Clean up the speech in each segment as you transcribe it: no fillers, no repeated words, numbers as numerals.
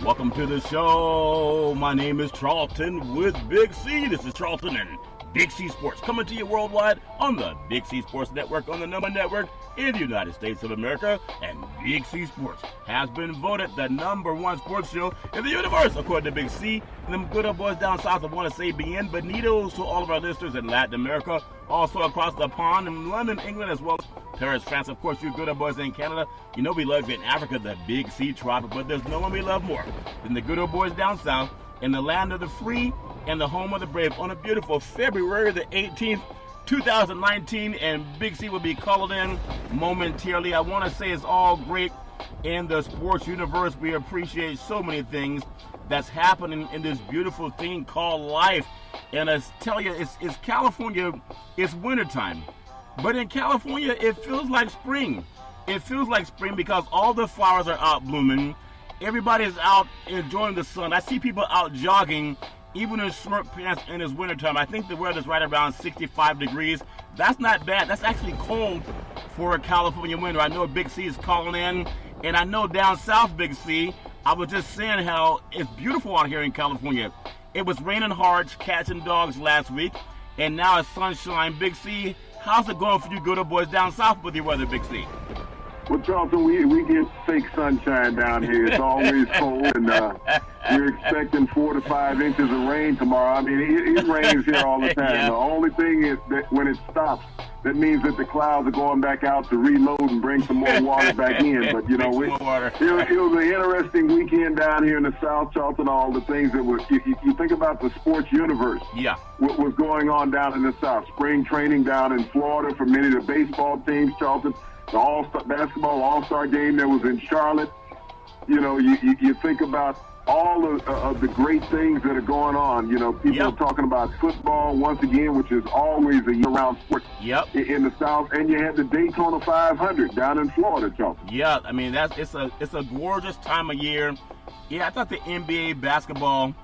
Welcome to the show. My name is Charlton with Big C. This is Charlton and Big C Sports coming to you worldwide on the Big C Sports Network, on the number network in the United States of America. And Big C Sports has been voted the #1 sports show in the universe, according to Big C. And them good old boys down south, I want to say bienvenidos to all of our listeners in Latin America, also across the pond in London, England, as well as Paris, France. Of course, you good old boys in Canada. You know we love you in Africa, the Big C tribe, but there's no one we love more than the good old boys down south in the land of the free and the home of the brave on a beautiful February the 18th, 2019, and Big C will be calling in momentarily. I want to say it's all great in the sports universe. We appreciate so many things that's happening in this beautiful thing called life. And I tell you, it's California, it's wintertime. But in California, it feels like spring. It feels like spring because all the flowers are out blooming. Everybody's out enjoying the sun. I see people out jogging, even in short pants in this wintertime. I think the weather's right around 65 degrees. That's not bad. That's actually cold for a California winter. I know Big C is calling in, and I know down south, Big C, I was just saying how it's beautiful out here in California. It was raining hard, cats and dogs last week, and now it's sunshine. Big C, how's it going for you good old boys down south with your weather, Big C? Well, Charlton, we get fake sunshine down here. It's always cold, and we're expecting 4 to 5 inches of rain tomorrow. I mean, it rains here all the time. Yeah. The only thing is that when it stops, that means that the clouds are going back out to reload and bring some more water back in. But, you know, it was an interesting weekend down here in the South, Charlton, all the things that were, you think about the sports universe. Yeah. What was going on down in the South. Spring training down in Florida for many of the baseball teams, Charlton. The All-Star basketball All-Star game that was in Charlotte. You know, you think about all of the great things that are going on. You know, people are talking about football once again, which is always a year-round sport in the South. And you had the Daytona 500 down in Florida, Charlton. Yeah, I mean, it's a gorgeous time of year. Yeah, I thought the NBA basketball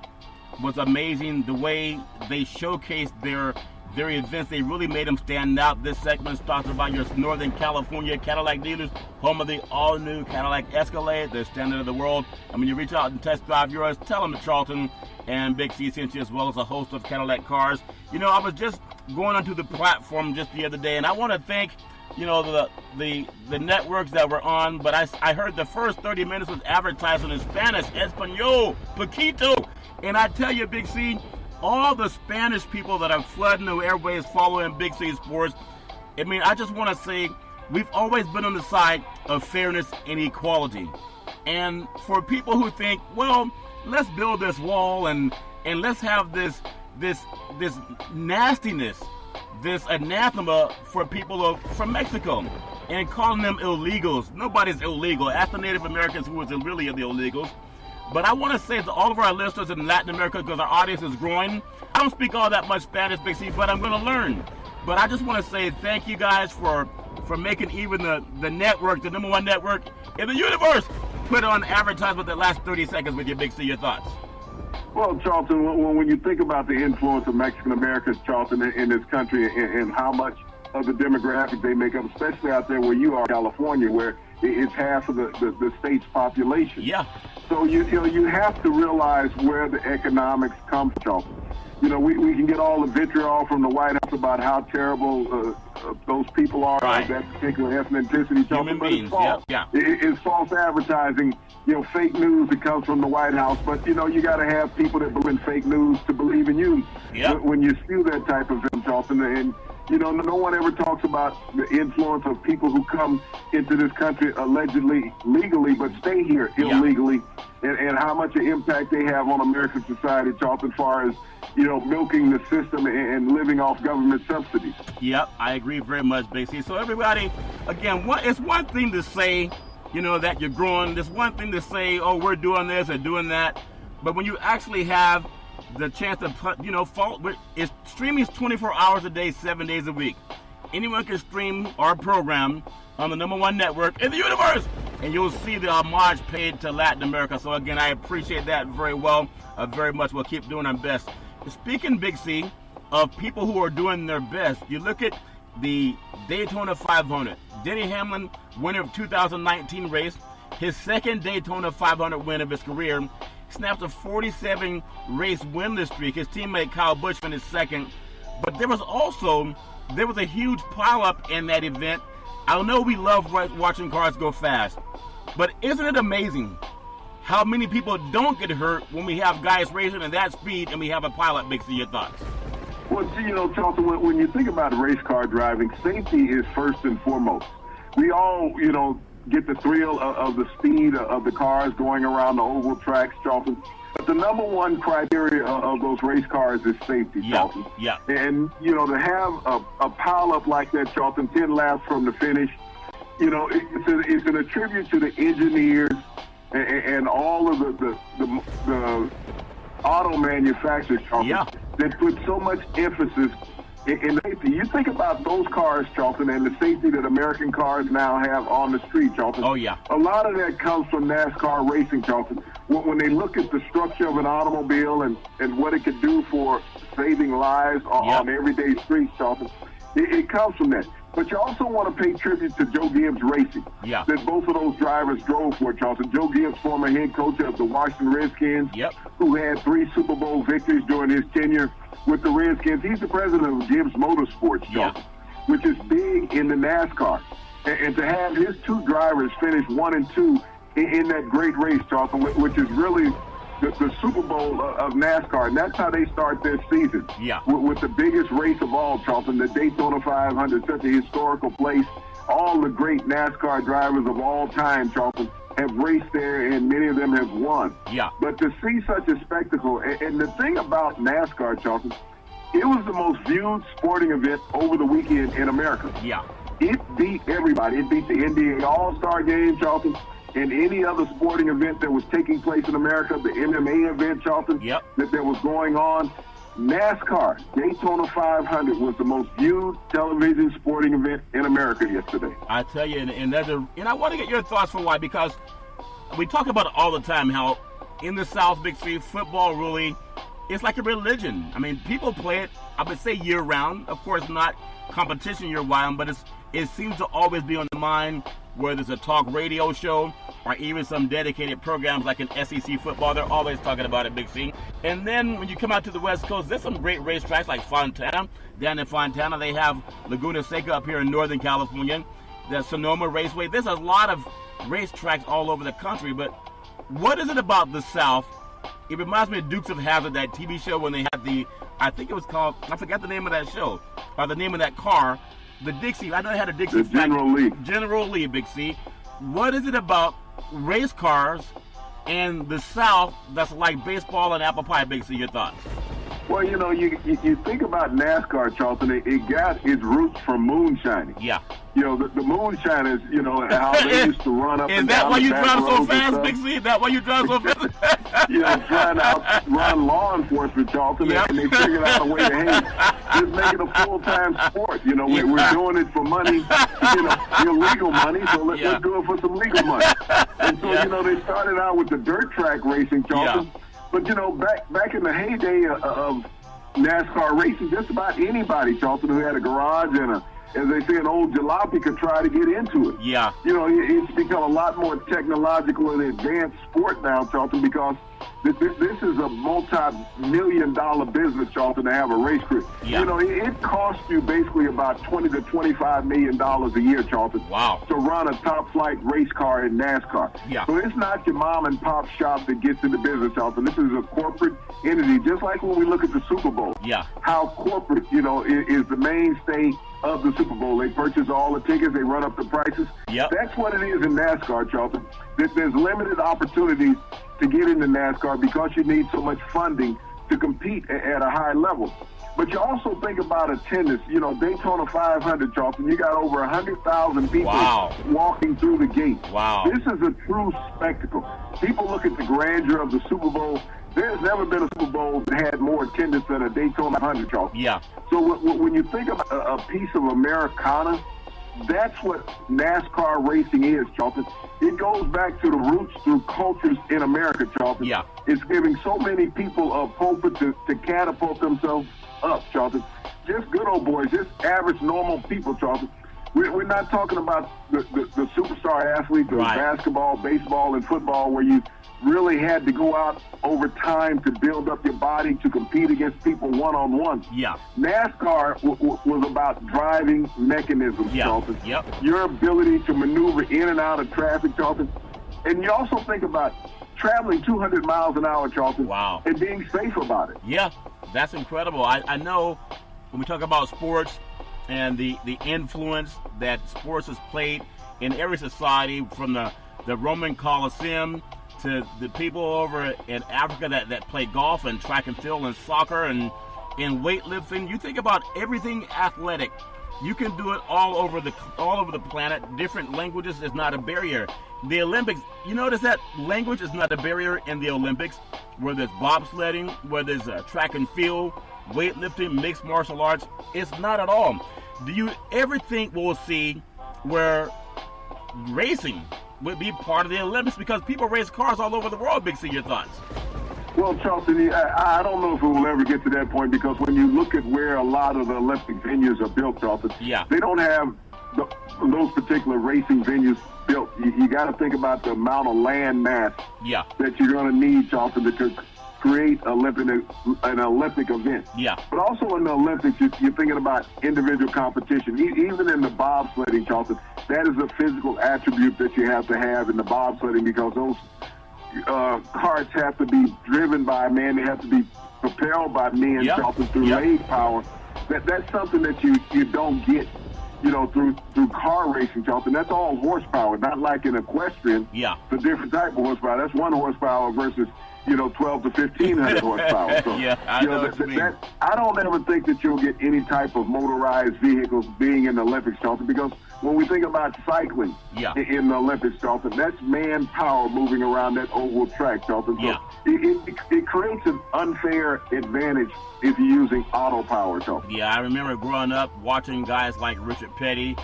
was amazing. The way they showcased their events, they really made them stand out. This segment starts about your Northern California Cadillac dealers, home of the all-new Cadillac Escalade, the standard of the world. And when you reach out and test drive yours, tell them that Charlton and Big C sent you, as well as a host of Cadillac cars. You know, I was just going onto the platform just the other day, and I want to thank, you know, the networks that were on, but I heard the first 30 minutes was advertising in Spanish, Espanol, Poquito. And I tell you, Big C, all the Spanish people that are flooding the airways following Big C Sports, I mean, I just want to say we've always been on the side of fairness and equality. And for people who think, well, let's build this wall and let's have this nastiness, this anathema for people from Mexico and calling them illegals. Nobody's illegal. Ask the Native Americans who was really the illegals. But I want to say to all of our listeners in Latin America, because our audience is growing, I don't speak all that much Spanish, Big C, but I'm going to learn. But I just want to say thank you guys for making even the network, the #1 network in the universe, put on advertisement the last 30 seconds with your Big C. Your thoughts? Well, Charlton, when you think about the influence of Mexican Americans, Charlton, in this country and how much of the demographic they make up, especially out there where you are, California, where it's half of the state's population. Yeah. So you have to realize where the economics come from. You know, we can get all the vitriol from the White House about how terrible those people are, right, that particular ethnicity. Human but beings, it's false. Yeah. It's false advertising, you know, fake news that comes from the White House. But, you know, you got to have people that believe in fake news to believe in you when you spew that type of information. And, you know, no one ever talks about the influence of people who come into this country allegedly legally but stay here illegally, and how much an impact they have on American society, Charlton, as far as, you know, milking the system and living off government subsidies. Yep, I agree very much, Big C. So everybody, again, it's one thing to say, you know, that you're growing. It's one thing to say, oh, we're doing this or doing that. But when you actually have the chance to, you know, streaming is 24 hours a day, 7 days a week. Anyone can stream our program on the #1 network in the universe, and you'll see the homage paid to Latin America. So again, I appreciate that very well, very much. We'll keep doing our best. Speaking, Big C, of people who are doing their best, you look at the Daytona 500. Denny Hamlin, winner of 2019 race, his second Daytona 500 win of his career. snapped a 47 race winless streak. His teammate Kyle Busch finished second. But there was a huge pileup in that event. I know we love watching cars go fast, but isn't it amazing how many people don't get hurt when we have guys racing at that speed and we have a pileup? Big C, your thoughts? Well, Charlton, when you think about race car driving, safety is first and foremost. We all, get the thrill of the speed of the cars going around the oval tracks, Charlton. But the number one criteria of those race cars is safety, Charlton. Yeah. And, to have a pileup like that, Charlton, 10 laps from the finish, it's an attribute to the engineers and all of the auto manufacturers, Charlton, that put so much emphasis in safety. You think about those cars, Charlton, and the safety that American cars now have on the street, Charlton. Oh, yeah. A lot of that comes from NASCAR racing, Charlton. When they look at the structure of an automobile and what it could do for saving lives on everyday streets, Charlton, it comes from that. But you also want to pay tribute to Joe Gibbs Racing, that both of those drivers drove for, Charlton. Joe Gibbs, former head coach of the Washington Redskins, who had 3 Super Bowl victories during his tenure with the Redskins. He's the president of Gibbs Motorsports, Charlton, which is big in the NASCAR. And to have his 2 drivers finish 1 and 2 in that great race, Charlton, which is really the Super Bowl of NASCAR, and that's how they start their season. With the biggest race of all, Charlton, the Daytona 500, such a historical place. All the great NASCAR drivers of all time, Charlton, have raced there, and many of them have won. But to see such a spectacle, and the thing about NASCAR, Charlton, it was the most viewed sporting event over the weekend in America. It beat everybody. It beat the NBA All-Star Game, Charlton, and any other sporting event that was taking place in America, the MMA event, Charlton, that was going on. NASCAR, Daytona 500, was the most viewed television sporting event in America yesterday. I tell you, and I want to get your thoughts for why, because we talk about it all the time, how in the South, Big C, football really, it's like a religion. I mean, people play it, I would say year-round. Of course, not competition year-round, but it seems to always be on the mind, whether it's a talk radio show or even some dedicated programs like an SEC football. They're always talking about it, Big C. And then when you come out to the West Coast, there's some great racetracks like Fontana. Down in Fontana, they have Laguna Seca up here in Northern California. There's Sonoma Raceway. There's a lot of racetracks all over the country. But what is it about the South? It reminds me of Dukes of Hazzard, that TV show when they had I think it was called, I forgot the name of that show, or the name of that car. The Dixie, I know they had a Dixie. The General Lee. General Lee, Big C. What is it about race cars and the South that's like baseball and apple pie, Big C? Your thoughts? Well, you think about NASCAR, Charlton, it got its roots from moonshining. The moonshiners, how they used to run up and down. Is that why you drive so fast, Big C? Is that why you drive so fast? Trying to outrun law enforcement, Charlton, and they figured out a way to, just make it a full-time sport. We're doing it for money, illegal money, so let's do it for some legal money. And so, they started out with the dirt track racing, Charlton. But, back in the heyday of NASCAR racing, just about anybody, Charlton, who had a garage and as they say, an old jalopy could try to get into it. It's become a lot more technological and advanced sport now, Charlton, because this is a multi-million-dollar business, Charlton, to have a race crew. It costs you basically about $20 to $25 million a year, Charlton, to run a top-flight race car in NASCAR. So it's not your mom-and-pop shop that gets into business, Charlton. This is a corporate entity, just like when we look at the Super Bowl. How corporate, is the mainstay of the Super Bowl. They purchase all the tickets, they run up the prices. That's what it is in NASCAR, Charlton. There's limited opportunities to get into NASCAR because you need so much funding to compete at a high level. But you also think about attendance. Daytona 500, Charlton, you got over 100,000 people walking through the gate. This is a true spectacle. People look at the grandeur of the Super Bowl. There's never been a Super Bowl that had more attendance than a Daytona 500, Charlton. So when you think about a piece of Americana, that's what NASCAR racing is, Charlton. It goes back to the roots through cultures in America, Charlton. It's giving so many people a pulpit to catapult themselves up, Charlton. Just good old boys, just average, normal people, Charlton, We're not talking about the superstar athletes of basketball, baseball, and football where you really had to go out over time to build up your body to compete against people one-on-one. Yeah. NASCAR was about driving mechanisms, Charlton. Yep. Your ability to maneuver in and out of traffic, Charlton. And you also think about traveling 200 miles an hour, Charlton. Wow. And being safe about it. Yeah, that's incredible. I know when we talk about sports and the influence that sports has played in every society, from the Roman Colosseum to the people over in Africa that play golf and track and field and soccer and in weightlifting. You think about everything athletic. You can do it all over the planet. Different languages is not a barrier. The Olympics, you notice that language is not a barrier in the Olympics, whether it's bobsledding, whether it's track and field, weightlifting, mixed martial arts. It's not at all. Do you ever think we'll see where racing would be part of the Olympics? Because people race cars all over the world. Big C, your thoughts? Well, Charlton, I don't know if it will ever get to that point, because when you look at where a lot of the Olympic venues are built, Charlton, they don't have those particular racing venues built. You got to think about the amount of land mass that you're going to need, Charlton, to create an Olympic event. Yeah. But also in the Olympics, you're thinking about individual competition. Even in the bobsledding, Charlton, that is a physical attribute that you have to have in the bobsledding, because those carts have to be driven by men. They have to be propelled by men, Charlton, through leg power. That's something that you don't get, through car racing, Charlton. That's all horsepower, not like an equestrian. Yeah. It's a different type of horsepower. That's 1 horsepower versus 12 to 1,500 horsepower. So, I know what you mean. I don't ever think that you'll get any type of motorized vehicles being in the Olympics, Charlton, because when we think about cycling in the Olympics, Charlton, that's manpower moving around that oval track, Charlton. So it creates an unfair advantage if you're using auto power, Charlton. Yeah, I remember growing up watching guys like Richard Petty,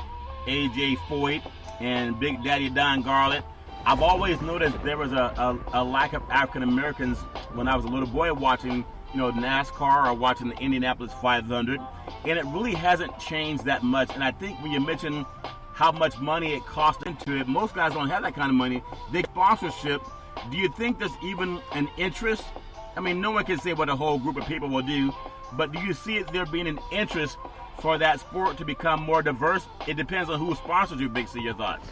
A.J. Foyt, and Big Daddy Don Garlett. I've always noticed there was a lack of African Americans when I was a little boy watching, NASCAR or watching the Indianapolis 500, and it really hasn't changed that much. And I think when you mention how much money it costs into it, most guys don't have that kind of money. Big sponsorship. Do you think there's even an interest? I mean, no one can say what a whole group of people will do, but do you see it there being an interest for that sport to become more diverse? It depends on who sponsors you, Big C. Your thoughts?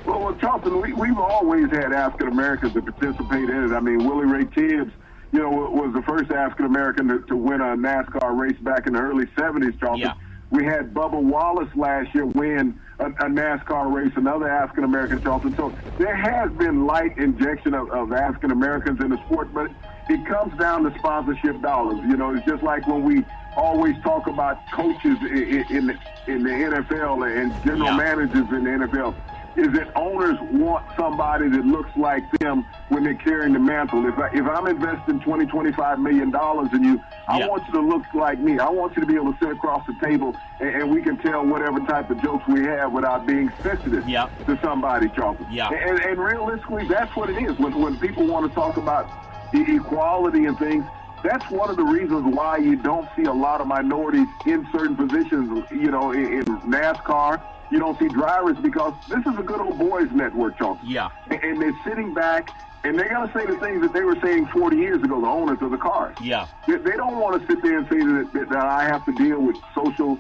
Well, Charlton, we've always had African Americans that participate in it. I mean, Willie Ray Tibbs, was the first African American to win a NASCAR race back in the early 70s, Charlton. Yeah. We had Bubba Wallace last year win a NASCAR race, another African American, Charlton. So there has been light injection of African Americans in the sport, but it comes down to sponsorship dollars. It's just like when we always talk about coaches in the NFL and general managers in the NFL. Is that owners want somebody that looks like them when they're carrying the mantle. If I'm investing $20-25 million in you, I want you to look like me. I want you to be able to sit across the table and we can tell whatever type of jokes we have without being sensitive to somebody, Charlton. Yeah. And realistically, that's what it is. When people want to talk about equality and things, that's one of the reasons why you don't see a lot of minorities in certain positions, in NASCAR. You don't see drivers, because this is a good old boys network, Charlton. Yeah. And they're sitting back, and they're going to say the things that they were saying 40 years ago, the owners of the cars. Yeah. They don't want to sit there and say that I have to deal with social,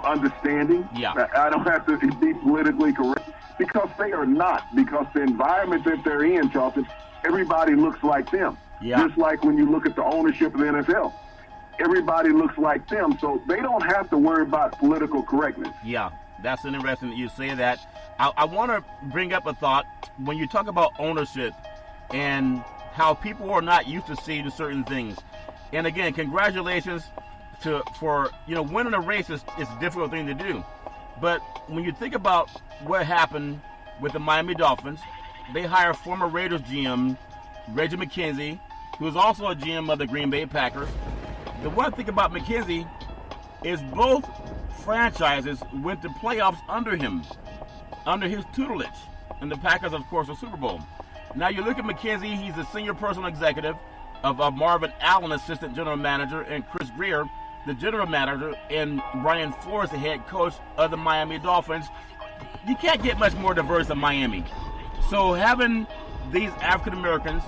understanding. Yeah. I don't have to be politically correct, because they are not. Because the environment that they're in, Charlton, everybody looks like them. Yeah. Just like when you look at the ownership of the NFL. Everybody looks like them, so they don't have to worry about political correctness. Yeah. That's interesting that you say that. I want to bring up a thought. When you talk about ownership and how people are not used to seeing certain things. And again, congratulations for winning a race is a difficult thing to do. But when you think about what happened with the Miami Dolphins, they hired former Raiders GM Reggie McKenzie, who is also a GM of the Green Bay Packers. The one thing about McKenzie is both franchises went to playoffs under him, under his tutelage, and the Packers, of course, are Super Bowl. Now you look at McKenzie; he's the senior personal executive of Marvin Allen, assistant general manager, and Chris Greer, the general manager, and Brian Flores, the head coach of the Miami Dolphins. You can't get much more diverse than Miami. So having these African Americans,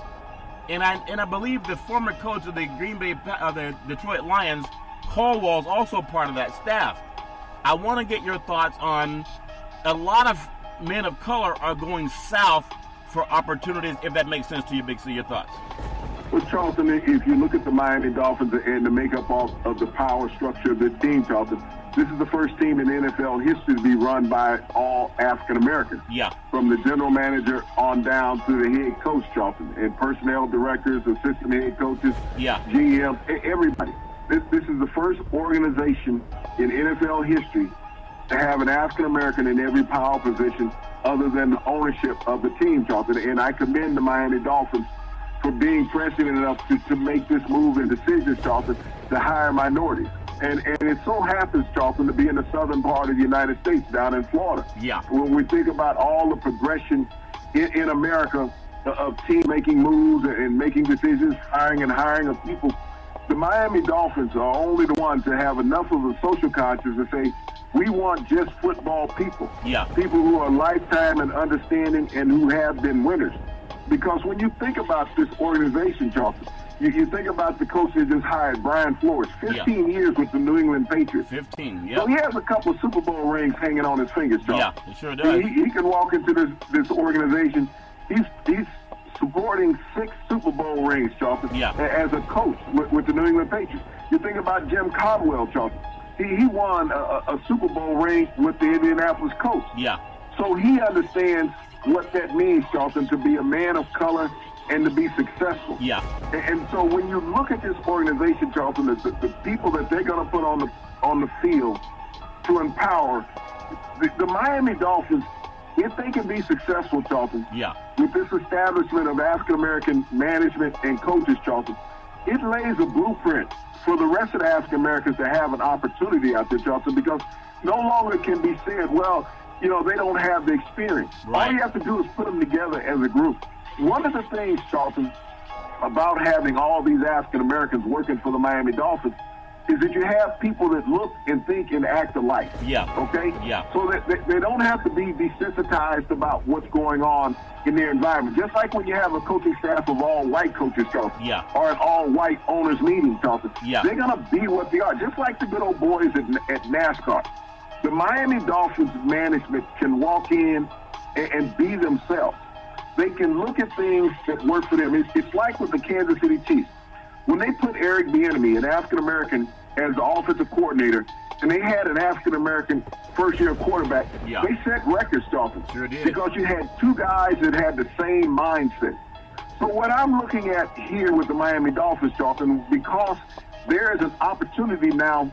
and I believe the former coach of the the Detroit Lions, Caldwell, is also part of that staff. I want to get your thoughts on a lot of men of color are going south for opportunities, if that makes sense to you, Big C. Your thoughts? Well, Charlton, if you look at the Miami Dolphins and the makeup of the power structure of this team, Charlton, this is the first team in NFL history to be run by all African Americans. Yeah. From the general manager on down to the head coach, Charlton, and personnel directors, assistant head coaches, GM, everybody. This is the first organization in NFL history to have an African American in every power position other than the ownership of the team, Charlton. And I commend the Miami Dolphins for being prescient enough to make this move and decision, Charlton, to hire minorities. And it so happens, Charlton, to be in the southern part of the United States, down in Florida. Yeah. When we think about all the progression in America of team making moves and making decisions, hiring of people, the Miami Dolphins are only the ones that have enough of a social conscience to say, we want just football people. Yeah. People who are lifetime and understanding and who have been winners. Because when you think about this organization, Charlton, you think about the coach that just hired, Brian Flores, 15 years with the New England Patriots. 15, yeah. So he has a couple of Super Bowl rings hanging on his fingers, Charlton. Yeah, he sure does. He can walk into this organization. He's supporting 6 Super Bowl rings, Charlton, as a coach with the New England Patriots. You think about Jim Caldwell, Charlton. He won a Super Bowl ring with the Indianapolis Colts. Yeah. So he understands what that means, Charlton, to be a man of color and to be successful. Yeah. And so when you look at this organization, Charlton, the people that they're going to put on the field to empower the Miami Dolphins, if they can be successful, Charlton, with this establishment of African-American management and coaches, Charlton, it lays a blueprint for the rest of the African Americans to have an opportunity out there, Charlton, because no longer can be said, well, they don't have the experience. Right. All you have to do is put them together as a group. One of the things, Charlton, about having all these African Americans working for the Miami Dolphins is that you have people that look and think and act alike. Yeah. Okay? Yeah. So that they don't have to be desensitized about what's going on in their environment. Just like when you have a coaching staff of all white coaches, Charlton, or an all white owners meeting, Charlton, they're going to be what they are. Just like the good old boys at NASCAR. The Miami Dolphins management can walk in and be themselves. They can look at things that work for them. It's like with the Kansas City Chiefs. When they put Eric Bieniemy, an African-American, as the offensive coordinator, and they had an African-American first-year quarterback, they set records, Charlton. Sure did. Because you had 2 guys that had the same mindset. So what I'm looking at here with the Miami Dolphins, Charlton, because there is an opportunity now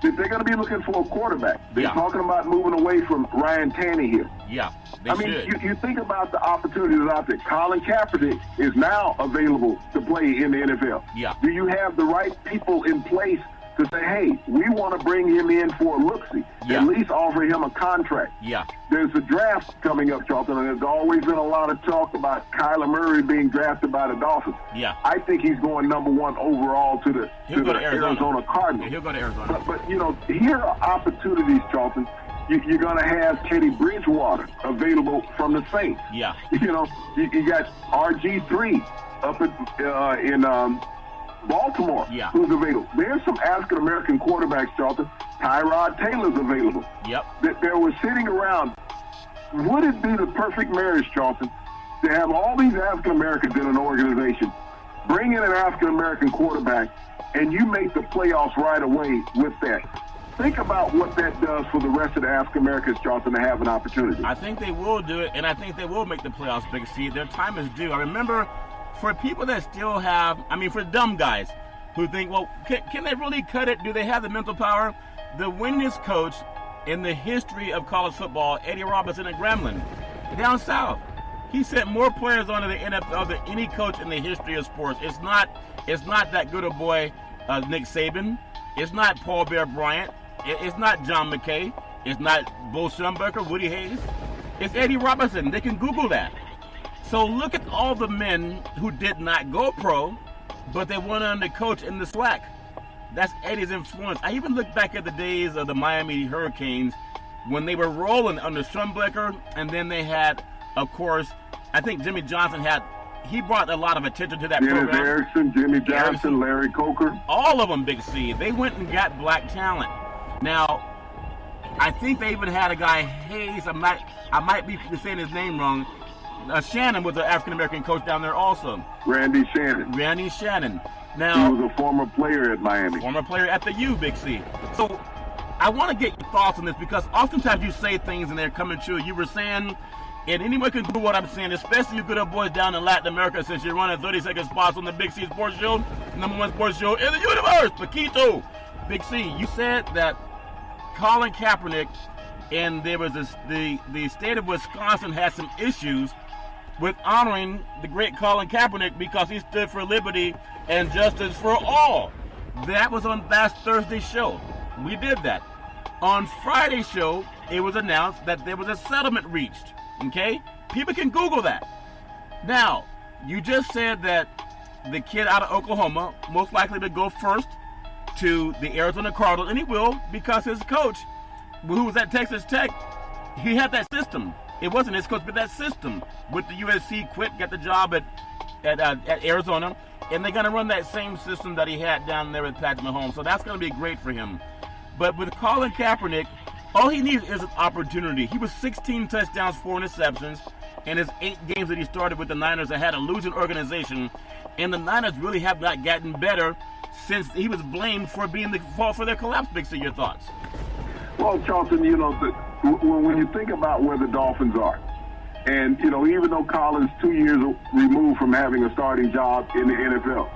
that they're going to be looking for a quarterback. They're talking about moving away from Ryan Tannehill. Yeah, you think about the opportunities out there. Colin Kaepernick is now available to play in the NFL. Yeah. Do you have the right people in place to say, hey, we want to bring him in for a look-see, at least offer him a contract? Yeah. There's a draft coming up, Charlton, and there's always been a lot of talk about Kyler Murray being drafted by the Dolphins. Yeah. I think he's going number 1 overall to the Arizona Cardinals. He'll go to Arizona. But here are opportunities, Charlton. You're going to have Teddy Bridgewater available from the Saints. Yeah. You got RG3 up in Baltimore, who's available. There's some African-American quarterbacks, Charlton. Tyrod Taylor's available. Yep. That were sitting around. Would it be the perfect marriage, Charlton, to have all these African-Americans in an organization, bring in an African-American quarterback, and you make the playoffs right away with that? Think about what that does for the rest of the African-Americans, Charlton, to have an opportunity. I think they will do it, and I think they will make the playoffs, Big C. Their time is due. I remember for people that still have, for dumb guys who think, well, can they really cut it? Do they have the mental power? The winningest coach in the history of college football, Eddie Robinson at Grambling, down south. He sent more players onto the NFL than any coach in the history of sports. It's not that good a boy, Nick Saban. It's not Paul Bear Bryant. It's not John McKay. It's not Bo Schembechler, Woody Hayes. It's Eddie Robinson. They can Google that. So look at all the men who did not go pro, but they went on to coach in the SWAC. That's Eddie's influence. I even look back at the days of the Miami Hurricanes when they were rolling under Schembechler, and then they had, of course, I think Jimmy Johnson he brought a lot of attention to that program. Dennis Erickson, Jimmy Johnson, Larry Coker. All of them, Big C. They went and got black talent. Now, I think they even had a guy, Hayes, I might be saying his name wrong. Shannon was an African-American coach down there also. Randy Shannon. Now, he was a former player at Miami. Former player at the U, Big C. So, I want to get your thoughts on this because oftentimes you say things and they're coming true. You were saying, and anyone can do what I'm saying, especially you good old boys down in Latin America since you're running 30-second spots on the Big C Sports Show, #1 sports show in the universe, Paquito. Big C, you said that Colin Kaepernick and there was the state of Wisconsin had some issues with honoring the great Colin Kaepernick because he stood for liberty and justice for all. That was on last Thursday's show. We did that. On Friday's show, it was announced that there was a settlement reached. Okay? People can Google that. Now, you just said that the kid out of Oklahoma, most likely to go first to the Arizona Cardinals, and he will because his coach, who was at Texas Tech, he had that system. It wasn't his coach, but that system. With the USC quit, got the job at Arizona, and they're going to run that same system that he had down there with Patrick Mahomes. So that's going to be great for him. But with Colin Kaepernick, all he needs is an opportunity. He was 16 touchdowns, 4 interceptions, in his 8 games that he started with the Niners that had a losing organization. And the Niners really have not gotten better since he was blamed for being the fault for their collapse. Big C, your thoughts? Well, Charlton, when you think about where the Dolphins are, and, even though Colin's 2 years removed from having a starting job in the NFL,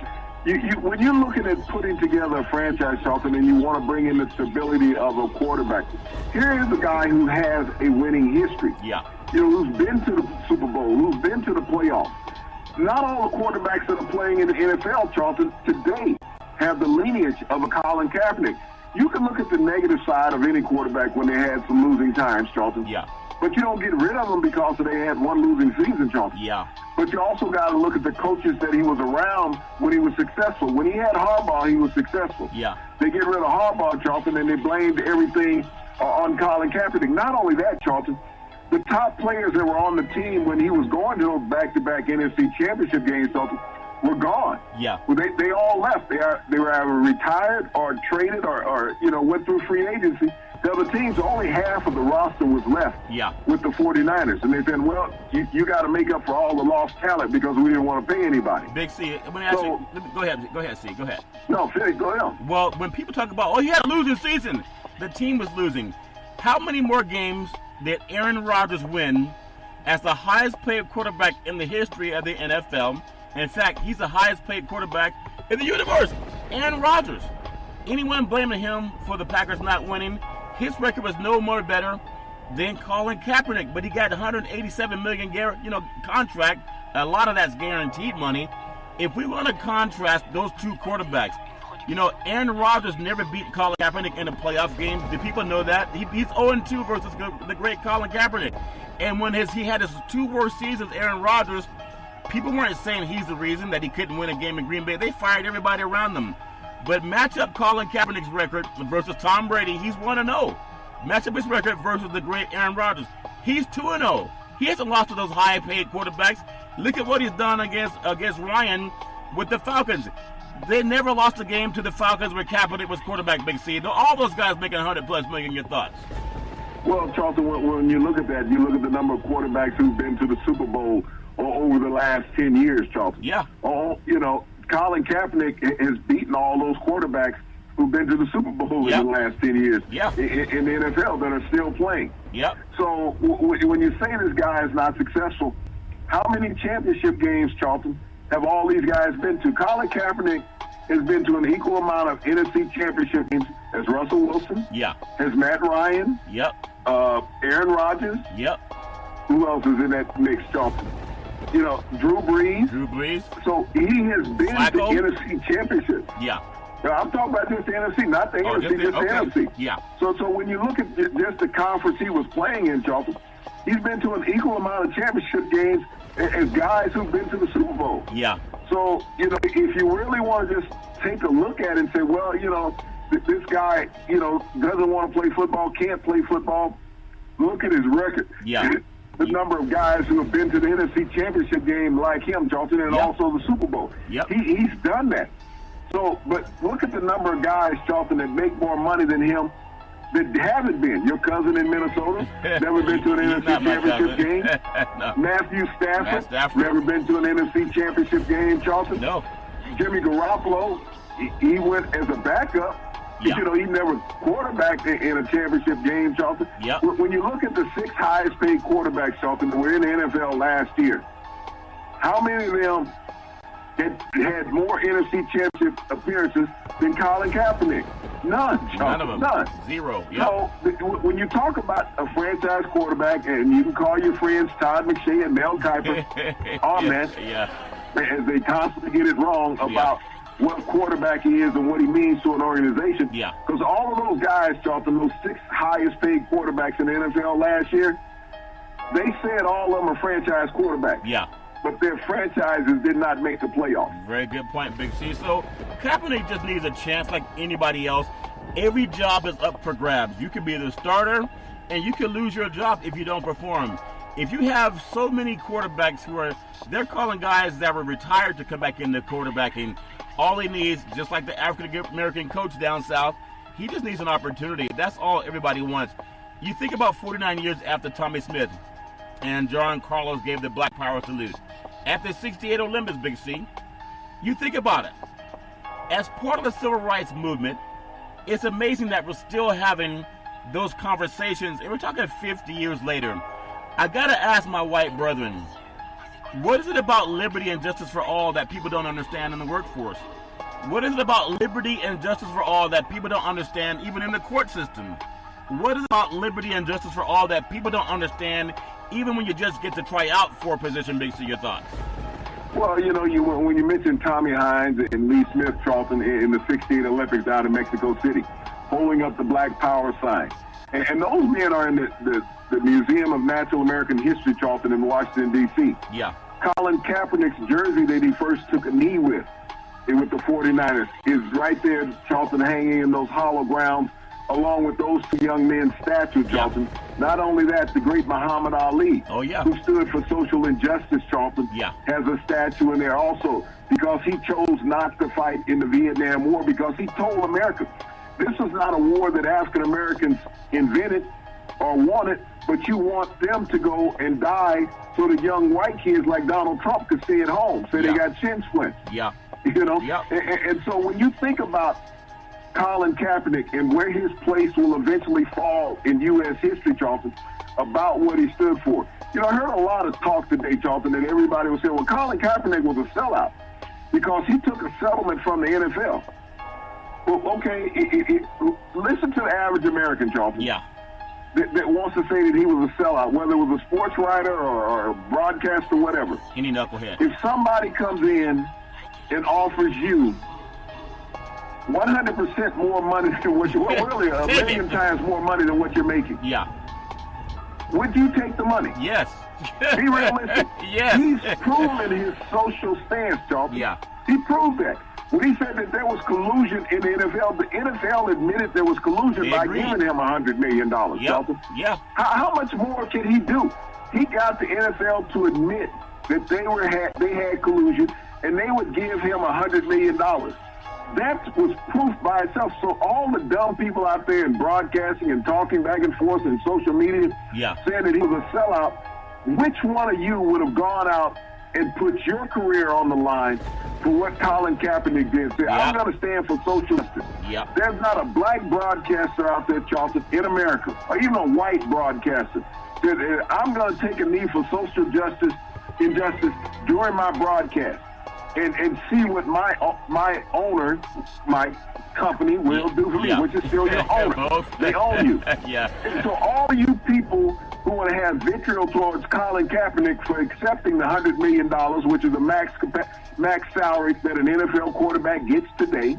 when you're looking at putting together a franchise, Charlton, and you want to bring in the stability of a quarterback, here is a guy who has a winning history. Yeah. Who's been to the Super Bowl, who's been to the playoffs. Not all the quarterbacks that are playing in the NFL, Charlton, today have the lineage of a Colin Kaepernick. You can look at the negative side of any quarterback when they had some losing times, Charlton. Yeah. But you don't get rid of them because they had one losing season, Charlton. Yeah. But you also got to look at the coaches that he was around when he was successful. When he had Harbaugh, he was successful. Yeah. They get rid of Harbaugh, Charlton, and they blamed everything on Colin Kaepernick. Not only that, Charlton, the top players that were on the team when he was going to those back-to-back NFC championship games, Charlton, were gone. Yeah. Well, they all left. They were either retired or traded or went through free agency. The other teams, only half of the roster was left with the 49ers. And they said, well, you got to make up for all the lost talent because we didn't want to pay anybody. Big C, let me ask you. Go ahead, C. Go ahead. No, finish. Go ahead. Well, when people talk about, he had a losing season, the team was losing. How many more games did Aaron Rodgers win as the highest paid quarterback in the history of the NFL? In fact, he's the highest paid quarterback in the universe. Aaron Rodgers. Anyone blaming him for the Packers not winning? His record was no more better than Colin Kaepernick, but he got $187 million contract. A lot of that's guaranteed money. If we want to contrast those two quarterbacks, Aaron Rodgers never beat Colin Kaepernick in a playoff game. Do people know that? He's 0-2 versus the great Colin Kaepernick. And when he had his 2 worst seasons, Aaron Rodgers, people weren't saying he's the reason that he couldn't win a game in Green Bay. They fired everybody around them. But match up Colin Kaepernick's record versus Tom Brady, he's 1-0. Match up his record versus the great Aaron Rodgers, he's 2-0. He hasn't lost to those high-paid quarterbacks. Look at what he's done against Ryan with the Falcons. They never lost a game to the Falcons where Kaepernick was quarterback, Big C. All those guys making $100+ million. Your thoughts? Well, Charlton, when you look at that, you look at the number of quarterbacks who've been to the Super Bowl over the last 10 years, Charlton. Yeah. Colin Kaepernick has beaten all those quarterbacks who've been to the Super Bowl in the last 10 years in the NFL that are still playing. Yep. So when you say this guy is not successful, how many championship games, Charlton, have all these guys been to? Colin Kaepernick has been to an equal amount of NFC championship games as Russell Wilson. Yeah. As Matt Ryan. Yep. Aaron Rodgers. Yep. Who else is in that mix, Charlton? Drew Brees. So he has been to NFC championship. Yeah. Now, I'm talking about just the NFC, not the NFC, just the NFC. Yeah. So when you look at just the conference he was playing in, Charlton, he's been to an equal amount of championship games as guys who've been to the Super Bowl. Yeah. So, if you really want to just take a look at it and say, well, this guy, doesn't want to play football, can't play football, look at his record. Yeah. The number of guys who have been to the NFC Championship game like him, Charlton, and also the Super Bowl. Yep. He's done that. So, but look at the number of guys, Charlton, that make more money than him that haven't been. Your cousin in Minnesota, never been to an NFC Championship game. No. Matthew Stafford, Stafford, never been to an NFC Championship game, Charlton. No. Jimmy Garoppolo, he went as a backup. Yeah. He never quarterbacked in a championship game, Charlton. Yep. When you look at the 6 highest paid quarterbacks, Charlton, that were in the NFL last year, how many of them had more NFC championship appearances than Colin Kaepernick? None, Charlton. None of them. None. Zero. Yep. So when you talk about a franchise quarterback, and you can call your friends Todd McShay and Mel Kiper on that, as they constantly get it wrong about what quarterback he is and what he means to an organization. Yeah. Because all of those guys, Charlton, those 6 highest paid quarterbacks in the NFL last year, they said all of them are franchise quarterbacks. Yeah. But their franchises did not make the playoffs. Very good point, Big C. So Kaepernick just needs a chance like anybody else. Every job is up for grabs. You could be the starter, and you could lose your job if you don't perform. If you have so many quarterbacks they're calling guys that were retired to come back into quarterbacking. All he needs, just like the African-American coach down south, he just needs an opportunity. That's all everybody wants. You think about 49 years after Tommy Smith and John Carlos gave the Black Power salute. At the 68 Olympics, Big C, you think about it. As part of the civil rights movement, it's amazing that we're still having those conversations, and we're talking 50 years later. I gotta ask my white brethren, what is it about liberty and justice for all that people don't understand in the workforce? What is it about liberty and justice for all that people don't understand even in the court system? What is it about liberty and justice for all that people don't understand even when you just get to try out for a position? Big C, your thoughts? Well, when you mentioned Tommy Hines and Lee Smith, Charlton, in the 68 Olympics down in Mexico City, holding up the Black Power sign. And those men are in the Museum of Natural American History, Charlton, in Washington, D.C. Yeah. Colin Kaepernick's jersey that he first took a knee with the 49ers is right there, Charlton, hanging in those hollow grounds, along with those 2 young men's statues, Charlton. Not only that, the great Muhammad Ali, who stood for social injustice, Charlton, has a statue in there also because he chose not to fight in the Vietnam War because he told America, this is not a war that African Americans invented or wanted, but you want them to go and die so that young white kids like Donald Trump could stay at home, so they got shin splints. Yeah. And so when you think about Colin Kaepernick and where his place will eventually fall in U.S. history, Charlton, about what he stood for. I heard a lot of talk today, Charlton, that everybody was saying, well, Colin Kaepernick was a sellout because he took a settlement from the NFL. Well, okay, listen to the average American, Charlton. Yeah. That wants to say that he was a sellout, whether it was a sports writer or a broadcaster, whatever. Any knucklehead. If somebody comes in and offers you 100% more money than what really a million times more money than what you're making. Yeah. Would you take the money? Yes. Be realistic. Yes. He's proven his social stance, Charlton. Yeah. He proved that. When he said that there was collusion in the NFL admitted there was collusion by giving him $100 million, Charlton. Yeah. How much more can he do? He got the NFL to admit that they had collusion, and they would give him $100 million. That was proof by itself. So all the dumb people out there in broadcasting and talking back and forth in social media saying that he was a sellout, which one of you would have gone out and put your career on the line for what Colin Kaepernick did? Say, I'm going to stand for social justice. There's not a black broadcaster out there, Charlton, in America, or even a white broadcaster, that I'm going to take a knee for social injustice during my broadcast. And see what my owner, my company will do for me, which is still your owner. They own you. And so all you people who want to have vitriol towards Colin Kaepernick for accepting the $100 million, which is the max salary that an NFL quarterback gets today,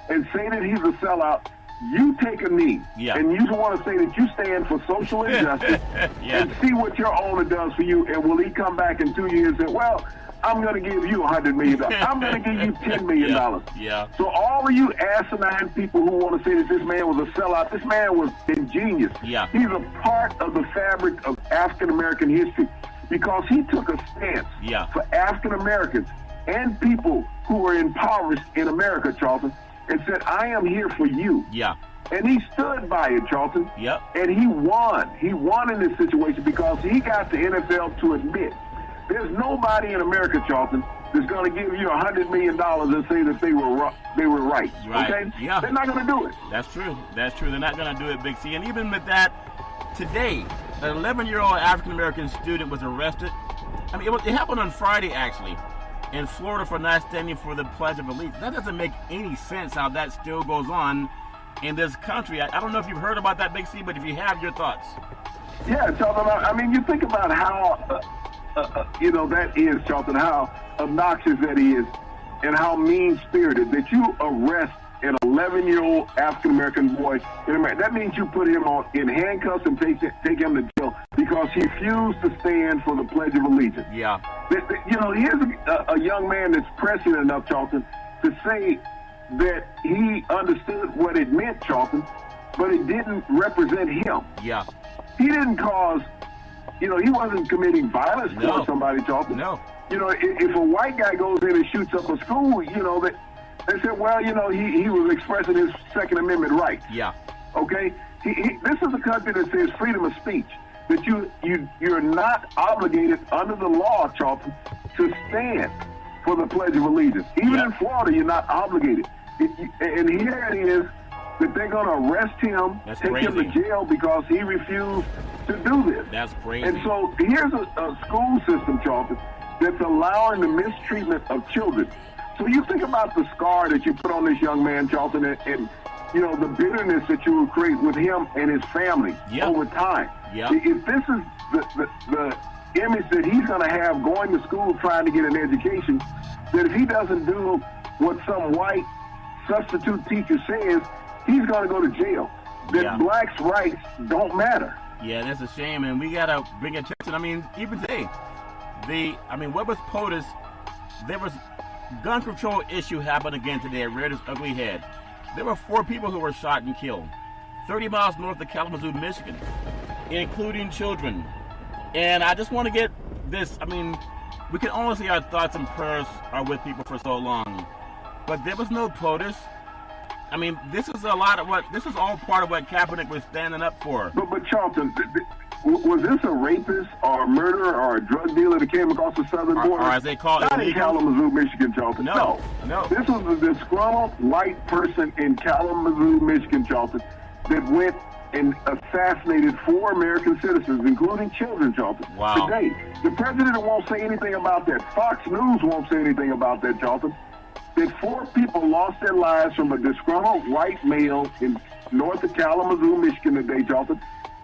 and say that he's a sellout, you take a knee, yeah. and you want to say that you stand for social injustice, yeah. and see what your owner does for you, and will he come back in 2 years and say, well, I'm going to give you $100 million. I'm going to give you $10 million. Yeah. So all of you asinine people who want to say that this man was a sellout, this man was ingenious. Yeah. He's a part of the fabric of African-American history because he took a stance for African-Americans and people who are impoverished in America, Charlton, and said, I am here for you. Yeah. And he stood by it, Charlton. Yep. And he won. He won in this situation because he got the NFL to admit there's nobody in America, Charlton, that's going to give you $100 million and say that they were right. Okay? Yeah. They're not going to do it. That's true. That's true. They're not going to do it, Big C. And even with that, today, an 11-year-old African-American student was arrested. I mean, it happened on Friday, actually, in Florida for not standing for the Pledge of Allegiance. That doesn't make any sense how that still goes on in this country. I don't know if you've heard about that, Big C, but if you have, your thoughts. Yeah, Charlton, I mean, you think about how... that is, Charlton, how obnoxious that is and how mean-spirited that you arrest an 11-year-old African-American boy in America. That means you put him in handcuffs and take him to jail because he refused to stand for the Pledge of Allegiance. Yeah. Here's a young man that's prescient enough, Charlton, to say that he understood what it meant, Charlton, but it didn't represent him. Yeah. He didn't cause... he wasn't committing violence towards somebody, Charlton. No. If a white guy goes in and shoots up a school, they said, well, he was expressing his Second Amendment rights. Yeah. Okay? This is a country that says freedom of speech, that you're not obligated under the law, Charlton, to stand for the Pledge of Allegiance. Even in Florida, you're not obligated. And here it is that they're going to arrest him, take him to jail because he refused to do this. That's crazy. And so here's a school system, Charlton, that's allowing the mistreatment of children. So you think about the scar that you put on this young man, Charlton, and the bitterness that you will create with him and his family over time. Yep. If this is the image that he's going to have going to school trying to get an education, that if he doesn't do what some white substitute teacher says, he's going to go to jail. That blacks' rights don't matter. Yeah, that's a shame, and we got to bring attention. I mean, even today, what was POTUS? There was gun control issue happened again today. It reared its ugly head. There were 4 people who were shot and killed, 30 miles north of Kalamazoo, Michigan, including children. And I just want to get this. I mean, we can only say our thoughts and prayers are with people for so long, but there was no POTUS. I mean, this is all part of what Kaepernick was standing up for. But Charlton, was this a rapist or a murderer or a drug dealer that came across the southern border? Or as they call it, not in Kalamazoo, Michigan, Charlton. No. This was a disgruntled white person in Kalamazoo, Michigan, Charlton, that went and assassinated 4 American citizens, including children, Charlton. Wow. Today, the president won't say anything about that. Fox News won't say anything about that, Charlton. That 4 people lost their lives from a disgruntled white male in north of Kalamazoo, Michigan today, Charlton.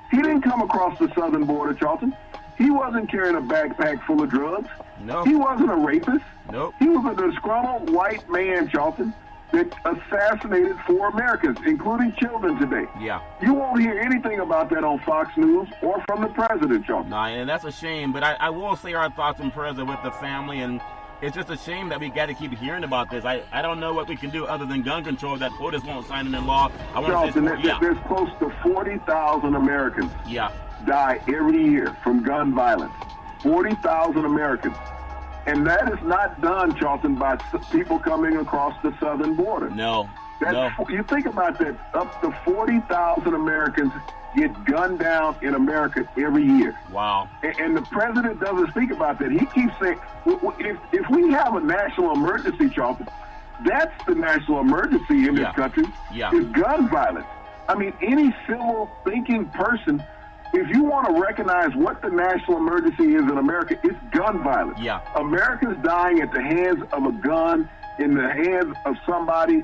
He didn't come across the southern border, Charlton. He wasn't carrying a backpack full of drugs. No. He wasn't a rapist. Nope. He was a disgruntled white man, Charlton, that assassinated 4 Americans, including children today. Yeah. You won't hear anything about that on Fox News or from the president, Charlton. No, and that's a shame, but I will say our thoughts and prayers are with the family, and it's just a shame that we got to keep hearing about this. I don't know what we can do other than gun control that POTUS won't sign into law. There's close to 40,000 Americans die every year from gun violence. 40,000 Americans. And that is not done, Charlton, by people coming across the southern border. No. You think about that. Up to 40,000 Americans get gunned down in America every year. Wow. And the president doesn't speak about that. He keeps saying, if we have a national emergency, Charlton, that's the national emergency in this country, is gun violence. I mean, any civil thinking person, if you want to recognize what the national emergency is in America, it's gun violence. Yeah. Americans dying at the hands of a gun, in the hands of somebody.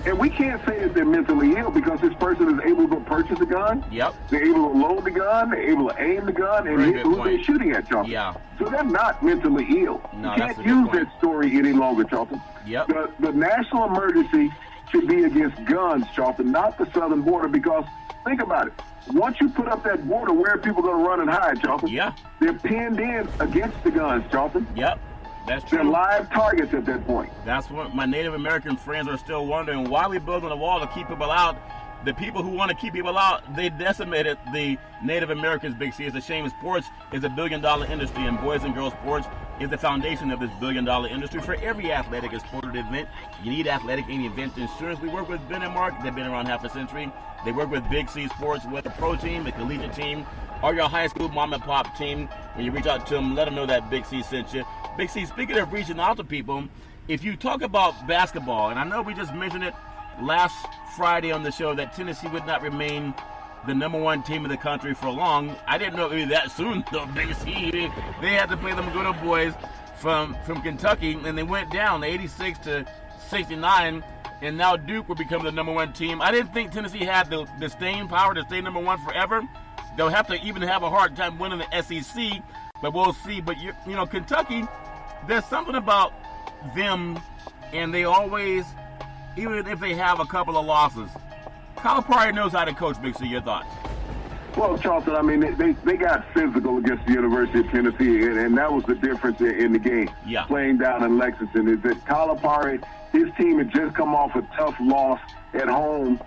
And we can't say that they're mentally ill because this person is able to go purchase a gun. Yep. They're able to load the gun. They're able to aim the gun and hit who they're shooting at, Charlton. Yeah. So they're not mentally ill. No, you can't use that story any longer, Charlton. Yep. The national emergency should be against guns, Charlton, not the southern border, because think about it. Once you put up that border, where are people going to run and hide, Charlton? Yeah. They're pinned in against the guns, Charlton. Yep. That's true. They're live targets at that point. That's what my Native American friends are still wondering. Why are we building a wall to keep people out? The people who want to keep people out, they decimated the Native Americans, Big C. It's a shame. Sports is a billion-dollar industry, and boys and girls sports is the foundation of this billion-dollar industry. For every athletic and sporting event, you need athletic and event insurance. We work with Ben and Mark. They've been around half a century. They work with Big C Sports, with the pro team, the collegiate team, or your high school mom and pop team. When you reach out to them, let them know that Big C sent you. Big C, speaking of reaching out to people, if you talk about basketball, and I know we just mentioned it last Friday on the show that Tennessee would not remain the number one team in the country for long. I didn't know it would be that soon, though, Big C. They had to play them good old boys from Kentucky, and they went down 86-69, and now Duke will become the number one team. I didn't think Tennessee had the staying power to stay number one forever. They'll have to even have a hard time winning the SEC, but we'll see. But, you know, Kentucky, there's something about them, and they always, even if they have a couple of losses, Calipari knows how to coach. Big C, your thoughts? Well, Charlton, I mean, they got physical against the University of Tennessee, and that was the difference in the game. Yeah. Playing down in Lexington is that Calipari, his team had just come off a tough loss at home